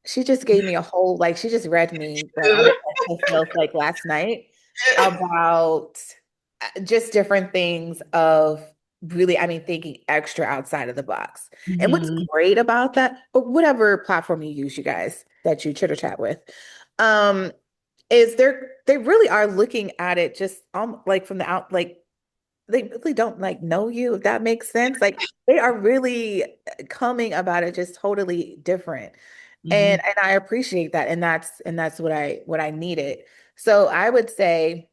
she just gave me a whole, like, she just read me like all the extra like last night about just different things of really, I mean, thinking extra outside of the box. And what's Mhm. great about that, or whatever platform you use, you guys that you chitter chat with, um, is they really are looking at it just like from the out, like they really don't like know you, if that makes sense. Like they are really coming about it just totally different. And Mhm. and I appreciate that. And that's what I needed. So I would say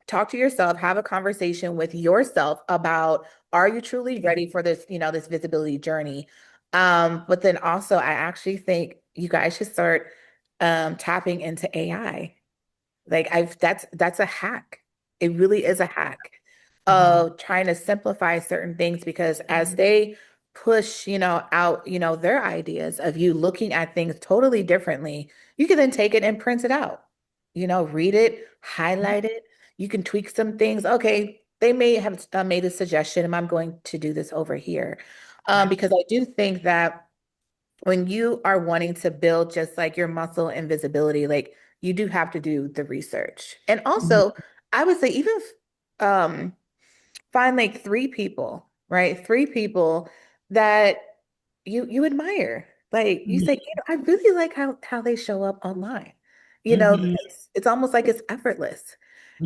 talk to yourself, have a conversation with yourself about, are you truly ready for this, this visibility journey? But then also I actually think you guys should start tapping into AI. Like that's a hack. It really is a hack of trying to simplify certain things because as they push, out, their ideas of you looking at things totally differently, you can then take it and print it out. Read it, highlight it. You can tweak some things. Okay, they may have made a suggestion, and I'm going to do this over here. Because I do think that when you are wanting to build just like your muscle and visibility, like you do have to do the research. And Mhm. also, I would say even um find like three people, right? Three people that you admire. Like you say, I really like how they show up online. Mhm. It's almost like it's effortless.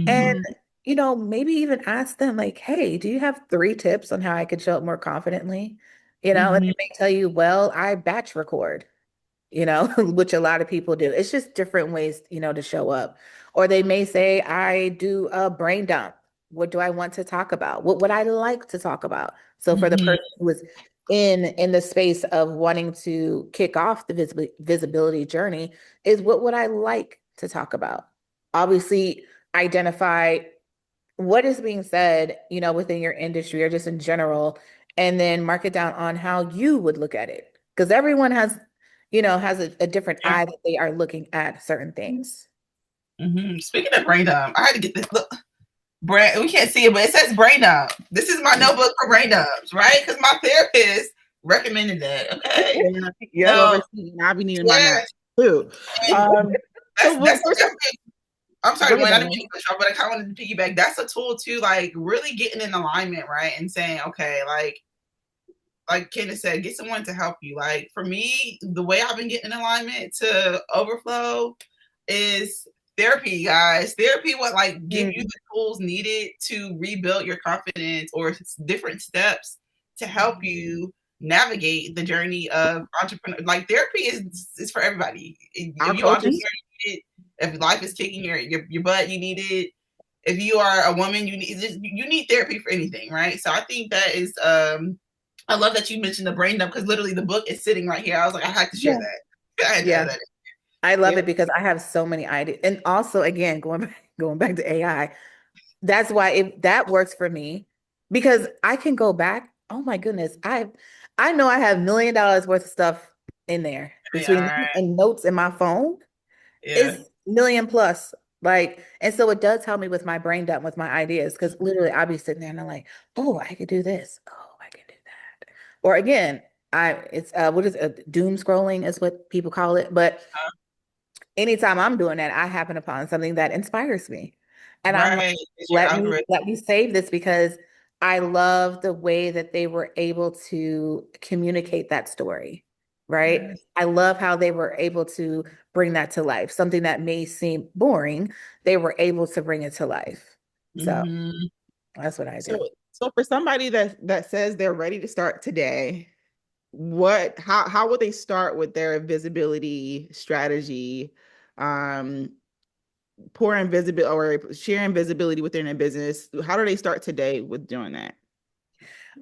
And Mhm. maybe even ask them like, hey, do you have three tips on how I could show up more confidently? And Mhm. they may tell you, well, I batch record, which a lot of people do. It's just different ways, to show up. Or they may say, I do a brain dump. What do I want to talk about? What would I like to talk about? So for the Mhm. person who is in the space of wanting to kick off the visibility journey, is what would I like to talk about? Obviously, identify what is being said, within your industry or just in general, and then mark it down on how you would look at it. Because everyone has a different Yeah. eye that they are looking at certain things. Speaking of brain dump, I had to get this. Look, brain. We can't see it, but it says brain dump. This is my notebook for brain dumps, right? Because my therapist recommended that. Okay, Yeah, yeah, so overseeing. I'll be needing my yeah, nap too. and Um, that's so that's first, definitely. I'm go sorry, ahead, Gwen. I didn't mean Diane. to cut you off, but I kind of wanted to piggyback. That's a tool to like really getting in alignment, right? And saying, okay, like Candace said, get someone to help you. Like for me, the way I've been getting in alignment to overflow is therapy, guys. Therapy would like give you Mm, the tools needed to rebuild your confidence or different steps to help you navigate the journey of entrepreneur. Like therapy is for everybody. Our If you entrepreneur, coaches. you need it. If life is kicking your butt, you need it. If you are a woman, you need therapy for anything, right? So I think that is I love that you mentioned the brain dump because literally the book is sitting right here. I was like, I had to share yeah. that. I had to add Yeah. that. I love Yeah. it because I have so many ideas. And also, again, going back to AI, that's why that works for me because I can go back. Oh my goodness. I know I have $1 million worth of stuff in there between Yeah. and notes in my phone. Yeah. It's million plus. Like, and so it does help me with my brain dump with my ideas because literally I'll be sitting there and I'm like, oh, I could do this. Oh, I can do that. Or again, it's what is it? Doom scrolling is what people call it. But anytime I'm doing that, I happen upon something that inspires me. And I'm like, Right. It's your algorithm. let me save this because I love the way that they were able to communicate that story, right? Yes. I love how they were able to bring that to life. Something that may seem boring, they were able to bring it to life. So Mm-hmm. that's what I So, do. so for somebody that says they're ready to start today, how would they start with their visibility strategy? Um, pouring visibility or sharing visibility within their business. How do they start today with doing that?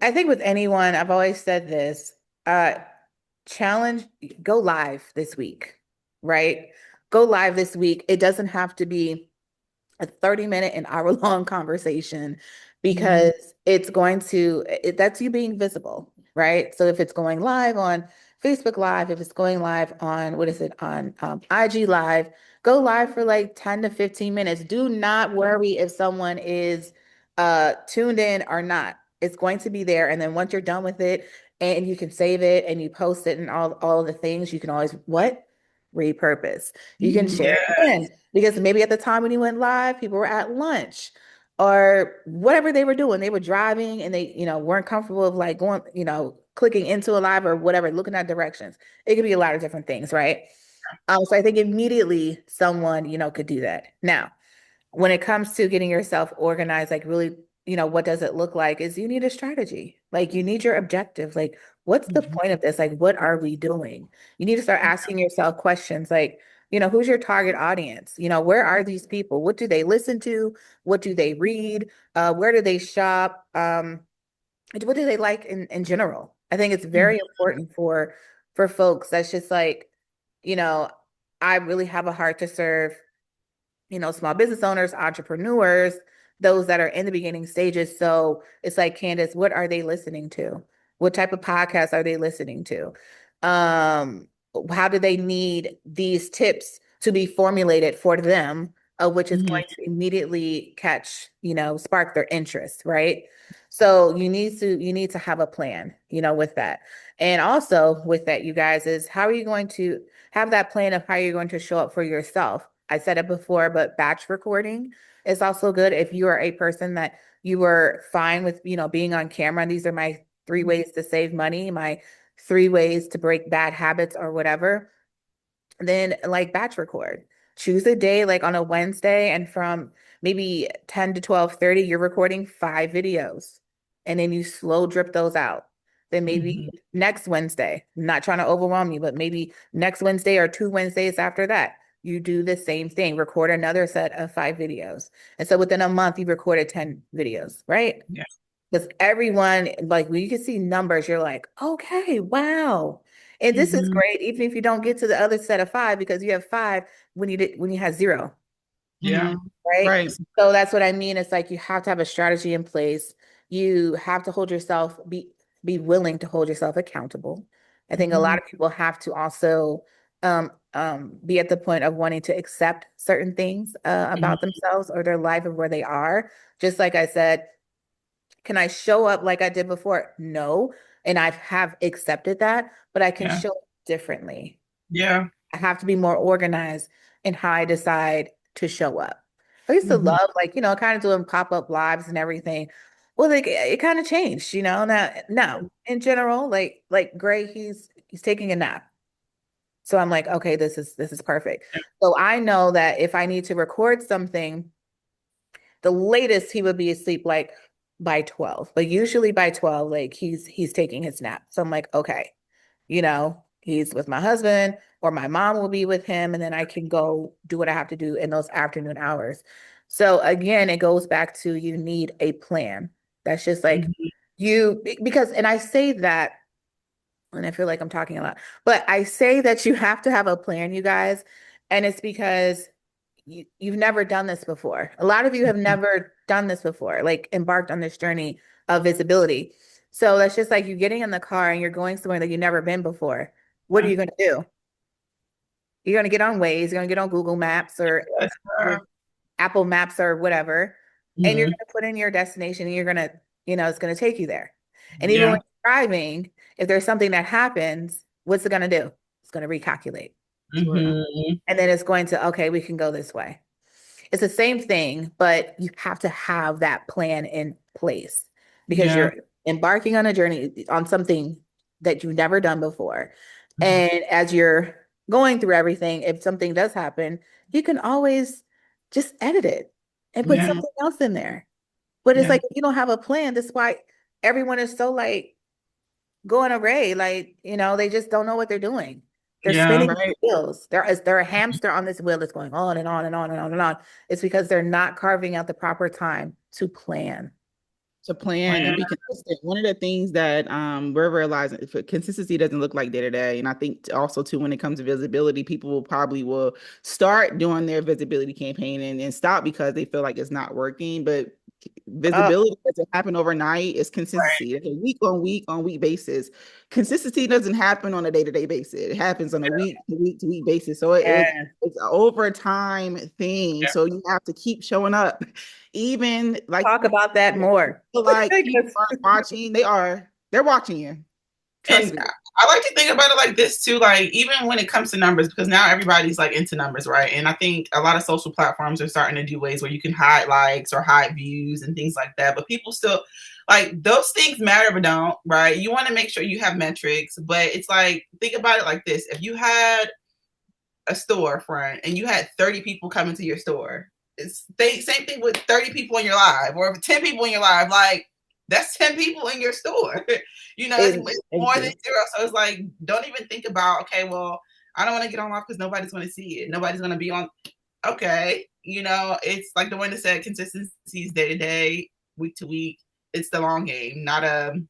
I think with anyone, I've always said this, challenge, go live this week, right? Go live this week. It doesn't have to be a 30-minute, an hour long conversation Mm-hmm. because that's you being visible, right? So if it's going live on Facebook Live, if it's going live on, what is it, on IG Live, go live for like 10 to 15 minutes. Do not worry if someone is tuned in or not. It's going to be there. And then once you're done with it and you can save it and you post it and all the things, you can always what? Repurpose. You can share it Yeah. again because maybe at the time when you went live, people were at lunch or whatever they were doing. They were driving and they, weren't comfortable of like going, clicking into a live or whatever, looking at directions. It could be a lot of different things, right? So I think immediately someone, could do that. Now, when it comes to getting yourself organized, like really, what does it look like is you need a strategy. Like you need your objective. Like, what's the Mm-hmm. point of this? Like, what are we doing? You need to start asking yourself questions like, who's your target audience? Where are these people? What do they listen to? What do they read? Where do they shop? What do they like in general? I think it's very important for folks that's just like, you know, I really have a heart to serve, small business owners, entrepreneurs, those that are in the beginning stages. So it's like, Candice, what are they listening to? What type of podcasts are they listening to? How do they need these tips to be formulated for them, which is going to immediately spark their interest, right? So you need to have a plan, with that. And also with that, you guys, is how are you going to have that plan of how you're going to show up for yourself? I said it before, but batch recording is also good if you are a person that you were fine with, being on camera. And these are my 3 ways to save money, my 3 ways to break bad habits or whatever. Then like batch record. Choose a day like on a Wednesday, and from maybe 10 to 12:30, you're recording 5 videos. And then you slow drip those out. Then maybe next Wednesday, not trying to overwhelm you, but maybe next Wednesday or 2 Wednesdays after that, you do the same thing, record another set of 5 videos. And so within a month, you recorded 10 videos, right? Yeah. Because everyone, like when you can see numbers, you're like, okay, wow. And this is great, even if you don't get to the other set of 5, because you have 5 when you had 0, Yeah. right? Right. So that's what I mean. It's like you have to have a strategy in place. You have to be willing to hold yourself accountable. I think a lot of people have to also be at the point of wanting to accept certain things about themselves or their life and where they are. Just like I said, can I show up like I did before? No. And I have accepted that, but I can Yeah. show up differently. Yeah. I have to be more organized in how I decide to show up. I used to love, like, kind of doing pop-up lives and everything. Well, like it kind of changed, now in general, like Gray, he's taking a nap. So I'm like, okay, this is perfect. So I know that if I need to record something, the latest he would be asleep like by 12, but usually by 12, like he's taking his nap. So I'm like, okay, he's with my husband or my mom will be with him, and then I can go do what I have to do in those afternoon hours. So again, it goes back to you need a plan. That's just like because, and I say that, and I feel like I'm talking a lot, but I say that you have to have a plan, you guys, and it's because you've never done this before. A lot of you have never done this before, like embarked on this journey of visibility. So that's just like you getting in the car and you're going somewhere that you've never been before. What are you going to do? You're going to get on Waze, you're going to get on Google Maps or Apple Maps or whatever, and you're going to put in your destination and you're going to, it's going to take you there. And even Yeah. when you're driving, if there's something that happens, what's it going to do? It's going to recalculate. And then it's going to, okay, we can go this way. It's the same thing, but you have to have that plan in place because Yeah. you're embarking on a journey on something that you've never done before. And as you're going through everything, if something does happen, you can always just edit it and put Yeah. something else in there. But it's Yeah. like, if you don't have a plan, that's why everyone is so like going array. Like, they just don't know what they're doing. They're Yeah. spinning Right. wheels. They're a hamster on this wheel that's going on and on and on and on and on. It's because they're not carving out the proper time to plan. To plan and Plan. be consistent. One of the things that we're realizing, if consistency doesn't look like day to day, and I think also too when it comes to visibility, people will start doing their visibility campaign and stop because they feel like it's not working. But Oh, visibility doesn't happen overnight. It's Right. consistency. It's a week on week basis. Consistency doesn't happen on a day-to-day basis. It happens on a week to week basis. So yeah. it's an overtime thing. Yeah. So you have to keep showing up, even like Talk about that more. feel like people Because- aren't watching. They're watching you. Trust And me. I like to think about it like this too, like even when it comes to numbers, because now everybody's like into numbers, right? And I think a lot of social platforms are starting to do ways where you can hide likes or hide views and things like that. But people still like those things matter but don't, right? You want to make sure you have metrics, but it's like think about it like this. If you had a storefront and you had 30 people come into your store, same thing with 30 people in your live or 10 people in your live, like that's 10 people in your store. It's more than Exactly. zero. So it's like, don't even think about, okay, well, I don't want to get on live because nobody's going to see it. Nobody's going to be on. Okay, it's like the one that said consistency is day to day, week to week. It's the long game, not a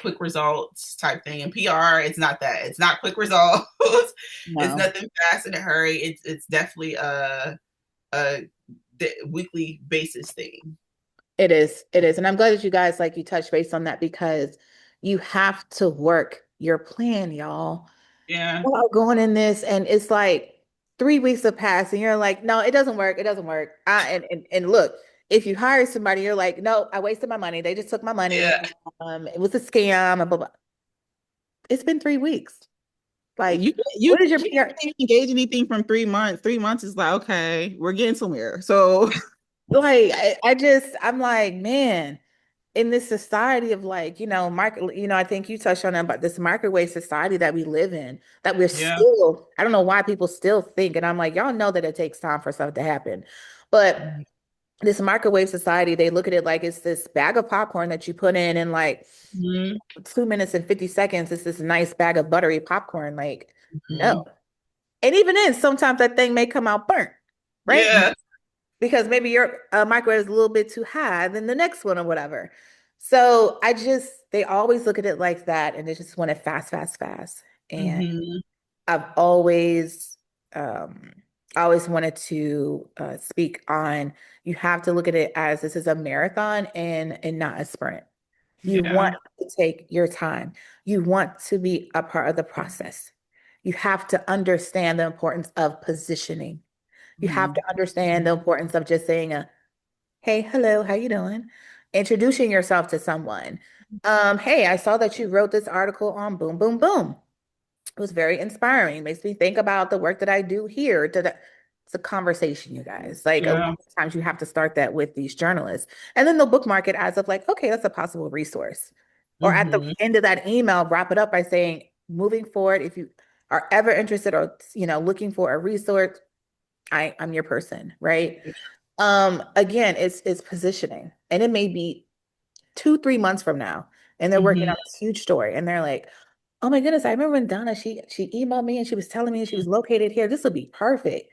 quick results type thing. And PR, it's not that. It's not quick results. It's No. nothing fast in a hurry. It's definitely a weekly basis thing. It is. It is. And I'm glad that you guys like you touched base on that because you have to work your plan, y'all. Yeah. Going in this and it's like 3 weeks have passed and you're like, no, it doesn't work. It doesn't work. And look, if you hire somebody, you're like, no, I wasted my money. They just took my money. Yeah. It was a scam. Blah, blah, blah. It's been 3 weeks. Like, You what is your can't PR? engage anything from 3 months. 3 months is like, okay, we're getting somewhere. So Like, I'm like, man, in this society of like, market, I think you touched on that, but this microwave society that we live in, that we're Yeah. still, I don't know why people still think, and I'm like, y'all know that it takes time for stuff to happen. But this microwave society, they look at it like it's this bag of popcorn that you put in like Mm-hmm. 2 minutes and 50 seconds. It's this nice bag of buttery popcorn. Like, Mm-hmm. no. And even then, sometimes that thing may come out burnt, right? Yeah. Because maybe your microwave is a little bit too high than the next one or whatever. So they always look at it like that and they just want it fast, fast, fast. And Mm-hmm. I've um, always wanted to speak on you have to look at it as this is a marathon and not a sprint. You Yeah. want to take your time. You want to be a part of the process. You have to understand the importance of positioning. You have Mm-hmm. to understand the importance of just saying hey, hello, how you doing? Introducing yourself to someone. Hey, I saw that you wrote this article on boom, boom, boom. It was very inspiring. Makes me think about the work that I do here. It's a conversation, you guys. Like a lot Yeah. of times you have to start that with these journalists. And then they'll bookmark it as of like, okay, that's a possible resource. Or at the Mm-hmm. end of that email, wrap it up by saying, moving forward, if you are ever interested or looking for a resource, I'm your person, right? Again, it's positioning. And it may be 2, 3 months from now, and they're working Mm-hmm. on this huge story, and they're like, oh my goodness, I remember when Donna, she emailed me and she was telling me she was located here. This would be perfect.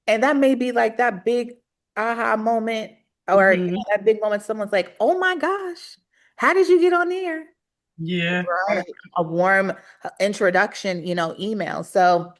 And that may be like that big aha moment, or Mm-hmm. that big moment, someone's like, oh my gosh, how did you get on there? Yeah. And right. a warm introduction, email. So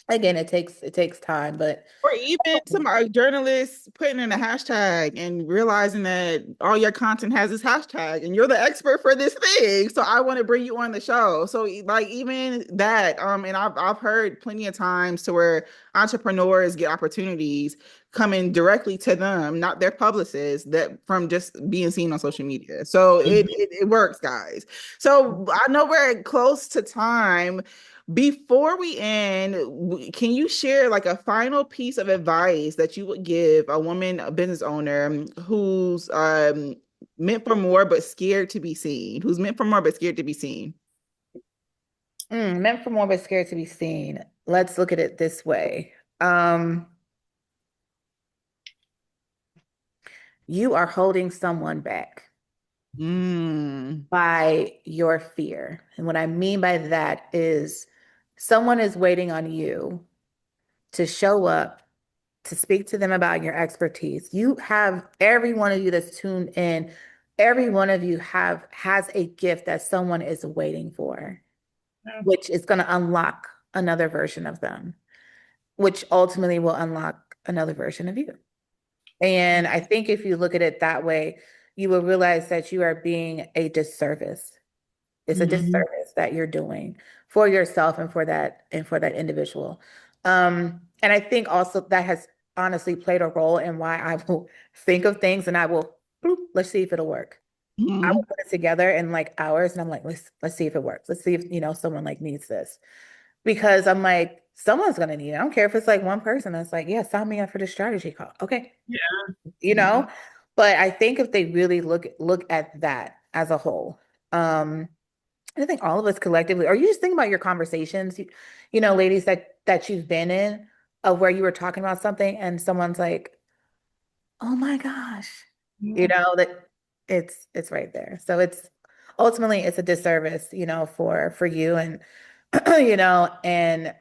again, it takes time, but Or even some journalists putting in a hashtag and realizing that all your content has this hashtag and you're the expert for this thing. So I want to bring you on the show. So like even that, and I've heard plenty of times to where entrepreneurs get opportunities coming directly to them, not their publicists, that from just being seen on social media. So Mm-hmm. it works, guys. So I know we're close to time. Before we end, can you share like a final piece of advice that you would give a woman, a business owner who's meant for more but scared to be seen? Who's meant for more but scared to be seen? Meant for more but scared to be seen. Let's look at it this way. Um, you are holding someone back Mm, by your fear. And what I mean by that is someone is waiting on you to show up, to speak to them about your expertise. You have every one of you that's tuned in, every one of you has a gift that someone is waiting for, Yeah. which is going to unlock another version of them, which ultimately will unlock another version of you. And I think if you look at it that way, you will realize that you are being a disservice. It's a Mm-hmm. disservice that you're doing for yourself and for that individual. And I think also that has honestly played a role in why I will think of things and I will, "Bloop, let's see if it'll work." I will mhm, put it together in like hours and I'm like, let's see if it works. Let's see if someone like needs this. Because I'm like, someone's gonna need it. I don't care if it's like one person that's like, yeah, sign me up for the strategy call. Okay. Yeah. You know, but I think if they really look at that as a whole, I think all of us collectively, or you just think about your conversations, ladies that you've been in of where you were talking about something and someone's like, oh my gosh, Yeah. that it's right there. So it's a disservice, for you and and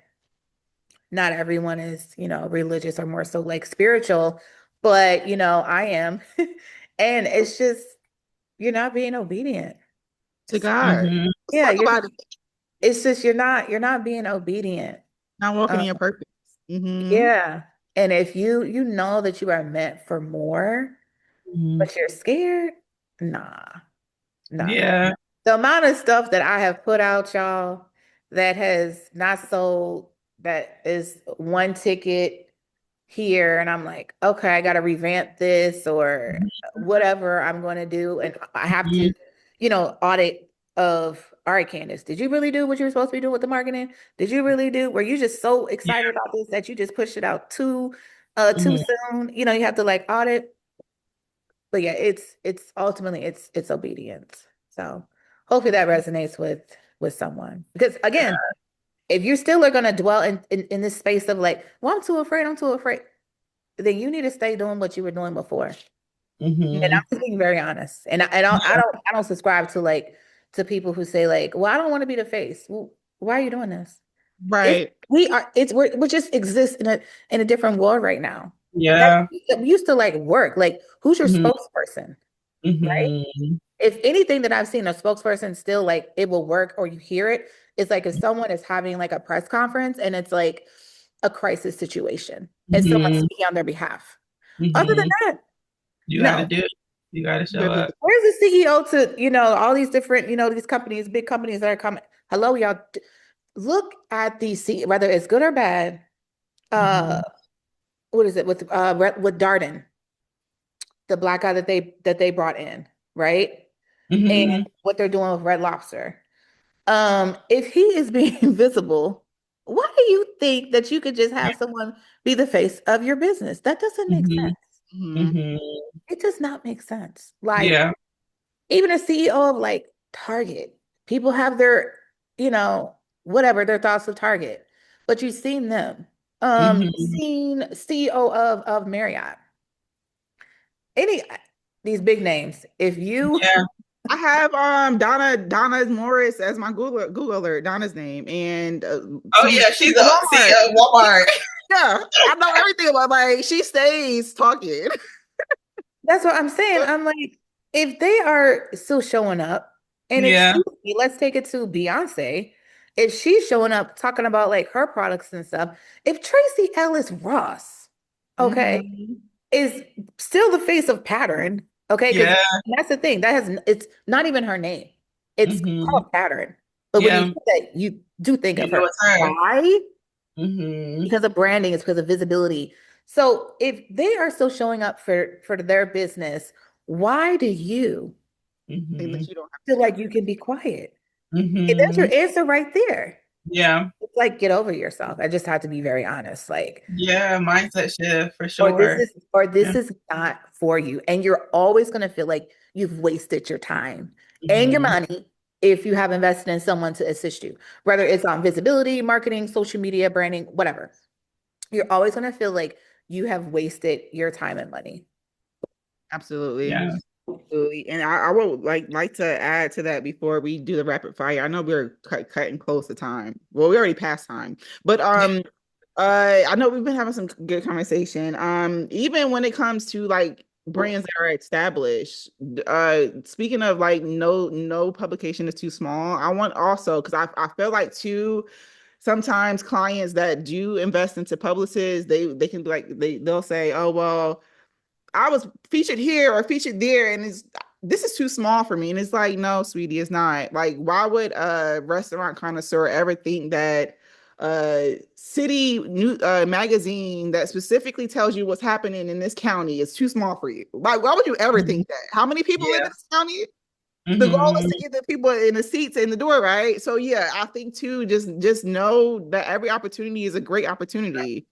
not everyone is, religious or more so like spiritual, but I am. And it's just you're not being obedient. To God. Mm-hmm. Let's Yeah, talk about it. it's just you're not being obedient. Not walking Um, in your purpose. Mm-hmm. yeah. And if you know that you are meant for more, Mm-hmm. but you're scared, nah, nah. Yeah. The amount of stuff that I have put out, y'all, that has not sold, that is one ticket here, and I'm like, okay, I got to revamp this or whatever I'm going to do. And I have to, Mm-hmm. audit of, all right, Candice, did you really do what you were supposed to be doing with the marketing? Did you really do, were you just so excited Yeah. about this that you just pushed it out too Mm-hmm. soon? You have to like audit. But yeah, it's ultimately it's obedience. So hopefully that resonates with someone. Because again, if you still are gonna dwell in this space of like, well, I'm too afraid, then you need to stay doing what you were doing before. And Mm-hmm. I'm just being very honest. And I don't subscribe to like to people who say like, well, I don't want to be the face. Well, why are you doing this? It's Right. we just exist in a different world right now. That Yeah. we used to like work. Like, who's your Mm-hmm. spokesperson? Right? Mm-hmm. If anything that I've seen a spokesperson still like it will work or you hear it, it's like if someone is having like a press conference and it's like a crisis situation and someone's Mm-hmm. speaking on their behalf. Other than Mm-hmm. that, You got to no. do it. You got to show Good. up. Where's the CEO to, all these different, these companies, big companies that are coming? Hello, y'all. Look at these, whether it's good or bad. Mm-hmm. Uh, what is it with Darden, the black guy that they brought in, right? And Mm-hmm. what they're doing with Red Lobster. If he is being visible, why do you think that you could just have someone be the face of your business? That doesn't make Mm-hmm. sense. Mm-hmm. Mm-hmm. It does not make sense. Like, Yeah. even a CEO of like Target, people have their, you know, whatever their thoughts of Target, but you've seen them. Mm-hmm. Seen CEO of Marriott, any these big names. If you Yeah. I have Donna Morris as my Google alert, Donna's name, and Oh some yeah, she's a Walmart. CEO of Walmart. Yeah, I know everything about like she stays talking. That's what I'm saying. I'm like, if they are still showing up, and Yeah. excuse me, let's take it to Beyonce. If she's showing up talking about like her products and stuff, if Tracy Ellis Ross, okay, Mm-hmm. is still the face of Pattern, okay, because Yeah. that's the thing it's not even her name. It's Mm-hmm. called Pattern. But when you Yeah. say that, you do think You of know her. it's her. Why? Mm-hmm. Because of branding, it's because of visibility. So if they are still showing up for their business, why do you Think Mm-hmm. that you don't have feel to. like you can be quiet? And that's Mm-hmm. your answer right there. Yeah. It's like get over yourself. I just have to be very honest. Like, Yeah. Mindset shift for or this sure. is or this Yeah. is not for you. And you're always gonna feel like you've wasted your time and your Mm-hmm. money if you have invested in someone to assist you, whether it's on visibility, marketing, social media, branding, whatever. You're always gonna feel like you have wasted your time and money. Absolutely. Yeah. Absolutely. And I would like to add to that before we do the rapid fire. I know we're cutting close to time. Well, we already passed time, but Yeah. I know we've been having some good conversation. Even when it comes to like brands that are established, speaking of like no publication is too small. I want also because I feel like too sometimes clients that do invest into publicists, they can be like they'll say, oh well, I was featured here or featured there, and this is too small for me. And it's like, no, sweetie, it's not. Like, why would a restaurant connoisseur ever think that city new magazine that specifically tells you what's happening in this county is too small for you? Like, why would you ever Mm-hmm. think that? How many people live in Yeah. this county? The goal is Mm-hmm. to get the people in the seats in the door, right? So yeah, I think too, just know that every opportunity is a great opportunity.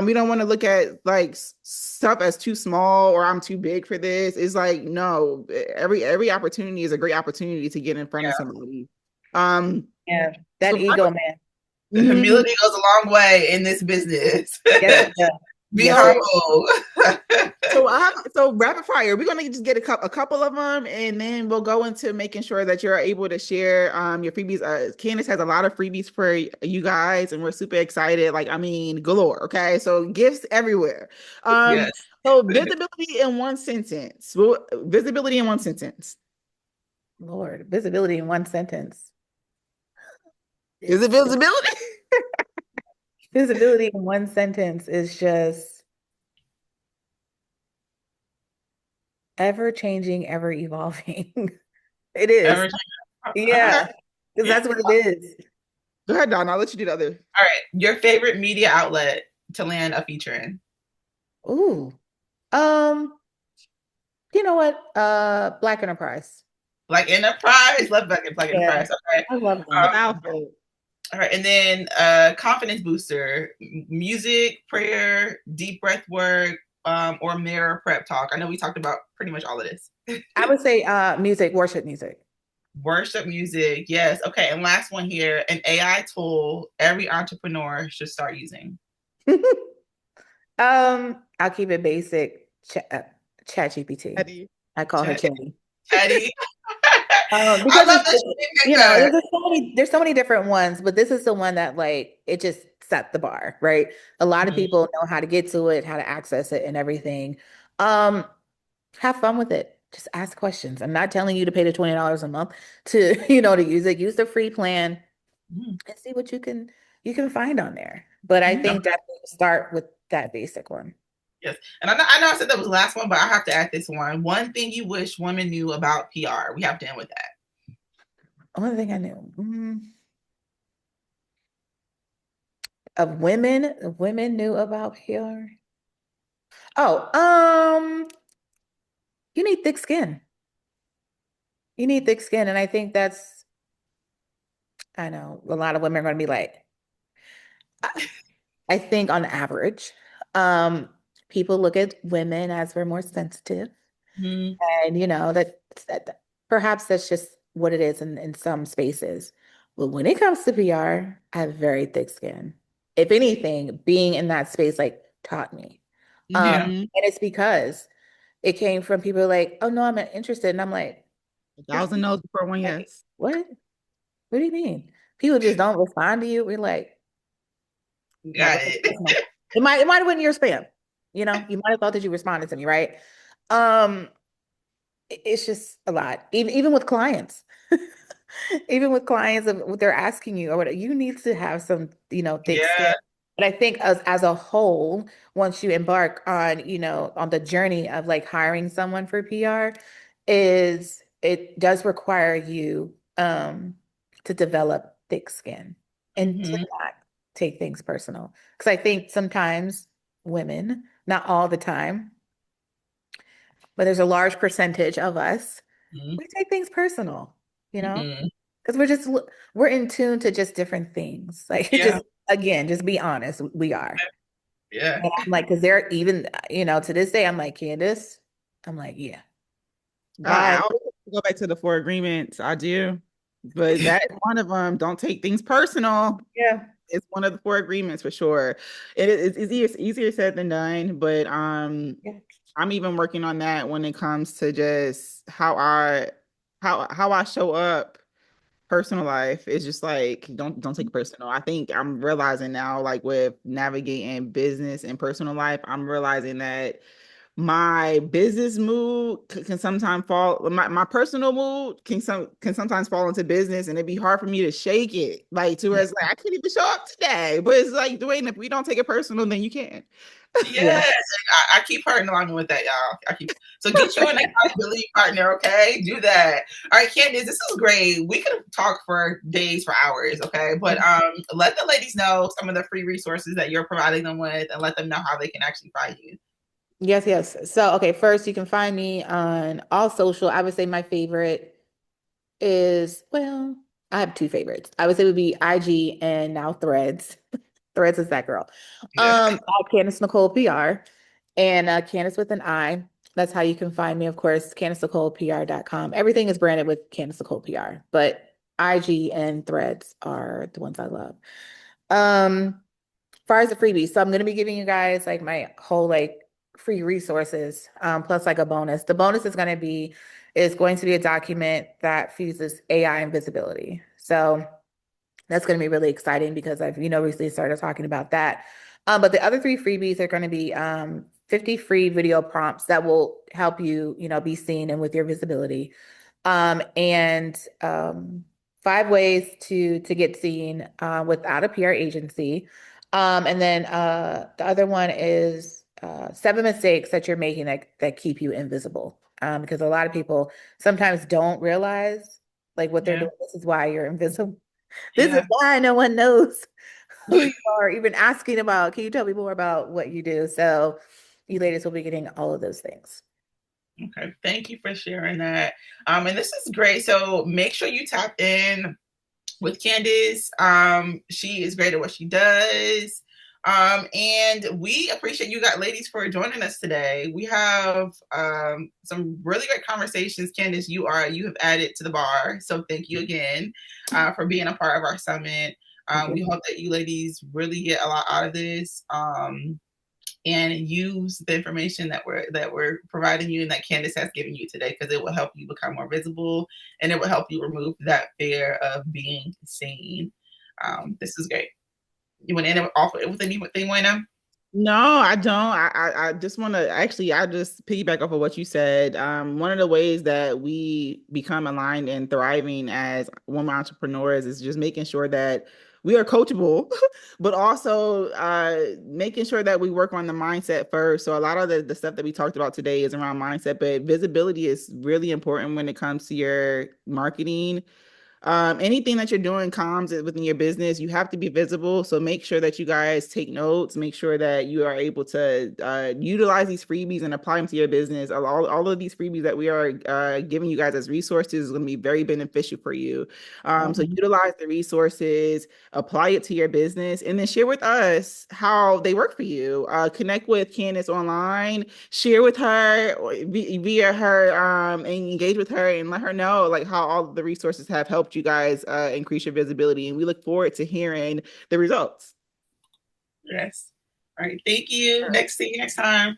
We don't want to look at like stuff as too small or I'm too big for this. It's like no, every opportunity is a great opportunity to get in front of Yeah. somebody. Um, Yeah, that so ego, man. The mhm. humility goes a long way in this business. Yes, it does. Be Yes, I humble. So rapid fire. We're gonna just get a couple of them, and then we'll go into making sure that you're able to share your freebies. Candice has a lot of freebies for you guys, and we're super excited. Like, I mean, galore. Okay, so gifts everywhere. Yes. So visibility in one sentence. Well, visibility in one sentence. Lord, visibility in one sentence. Is it It's visibility? visibility in one sentence is just ever changing, ever evolving. It is. Everything. Okay. Yeah, because Yeah. that's what it is. Go ahead, Don. I'll let you do the other. All right. Your favorite media outlet to land a feature in? Ooh. Um, you know what? Black Enterprise. Like Enterprise. Love Black Yeah, Enterprise. Okay. I love The them. outfit. All right. And then confidence booster, music, prayer, deep breath work, or mirror prep talk. I know we talked about pretty much all of this. I would say music, worship music. Worship music. Yes. Okay. And last one here, an AI tool every entrepreneur should start using. I'll keep it basic. Chat GPT. Eddie. I call her Chat, Chatty. Chatty. Because I love that she named you know, that. there's so many different ones, but this is the one that like it just set the bar, right? A lot of Mhm. people know how to get to it, how to access it and everything. Um, have fun with it. Just ask questions. I'm not telling you to pay the $20 a month to, to use it. Use the free plan Mhm. and see what you can find on there. But I Mhm. think that start with that basic one. Yes. And I know I said that was the last one, but I have to add this one. One thing you wish women knew about PR. We have to end with that. Only thing I knew of women knew about PR. Oh, you need thick skin. You need thick skin, and I think I know a lot of women are going to be like, I think on average, um, people look at women as we're more sensitive, Mhm. and that perhaps that's just what it is in some spaces. But when it comes to PR, I have very thick skin. If anything, being in that space like taught me. Yeah. And it's because it came from people like, oh no, I'm not interested. And I'm like, A you're thousand no's before one like, yes. what? What do you mean? People just don't respond to you. We're like, not Got gonna take it it. personal. It might have went in your spam. You might have thought that you responded to me, right? Um, it's just a lot. Even with clients. Even with clients of what they're asking you or what you need to have some, thick skin. Yeah. But I think as a whole, once you embark on, on the journey of like hiring someone for PR, is it does require you to develop thick skin and to Hmm. not take things personal. Because I think sometimes women, not all the time, but there's a large percentage of us, we take things personal, you know? Hmm. Because we're in tune to just different things. Like it Yeah. just again, just be honest, we are. Yeah. And I'm like, because they're even, to this day, I'm like, Candice, I'm like, yeah, I bye. always go back to the four agreements. I do, but that is one of them. Don't take things personal. Yeah. It's one of the four agreements for sure. It's easier said than done, but Yeah. I'm even working on that when it comes to just how I show up personal life. It's just like don't take it personal. I think I'm realizing now, like with navigating business and personal life, I'm realizing that my business mood can sometimes fall, my personal mood can sometimes fall into business, and it'd be hard for me to shake it, like to where Yeah. it's like I couldn't even show up today. But it's like, Dwayne, if we don't take it personal, then you can. Yeah. Yes. And I keep hurting along with that, y'all. So get you an accountability partner, okay? Do that. All right, Candice, this is great. We could talk for days, for hours, okay? But let the ladies know some of the free resources that you're providing them with, and let them know how they can actually find you. Yes, yes. So, okay, first you can find me on all social. I would say my favorite is, well, I have two favorites. I would say it would be IG and now Threads. Threads is that girl. Yeah. Candice Nicole PR and Candice with an I. That's how you can find me, of course, CandiceNicolePR.com. Everything is branded with Candice Nicole PR, but IG and Threads are the ones I love. Um, far as the freebies, so I'm going to be giving you guys like my whole like free resources, plus like a bonus. The bonus is going to be a document that fuses AI and visibility. So that's going to be really exciting because I've, recently started talking about that. But the other three freebies are going to be 50 free video prompts that will help you, be seen and with your visibility. And 5 ways to get seen without a PR agency. And then the other one is 7 mistakes that you're making that keep you invisible. Because a lot of people sometimes don't realize like what they're Yeah. doing. This is why you're invisible. This is Yeah. why no one knows who you are, even asking about, can you tell me more about what you do? So you ladies will be getting all of those things. Okay. Thank you for sharing that. And this is great. So make sure you tap in with Candice. She is great at what she does. And we appreciate you ladies for joining us today. We have some really great conversations. Candice, you have added to the bar. So thank you again for being a part of our summit. We hope that you ladies really get a lot out of this. And use the information that we're providing you and that Candice has given you today, because it will help you become more visible and it will help you remove that fear of being seen. This is great. You want to end it off with anything, Wayne? No, I don't. I just want to actually, I just piggyback off of what you said. One of the ways that we become aligned and thriving as women entrepreneurs is just making sure that we are coachable, but also making sure that we work on the mindset first. So a lot of the stuff that we talked about today is around mindset, but visibility is really important when it comes to your marketing. Anything that you're doing comms within your business, you have to be visible. So make sure that you guys take notes, make sure that you are able to utilize these freebies and apply them to your business. All of these freebies that we are giving you guys as resources is going to be very beneficial for you. So utilize the resources, apply it to your business, and then share with us how they work for you. Connect with Candice online, share with her via her, and engage with her and let her know like how all of the resources have helped you guys increase your visibility. And we look forward to hearing the results. Yes. All right. Thank you. See you next time.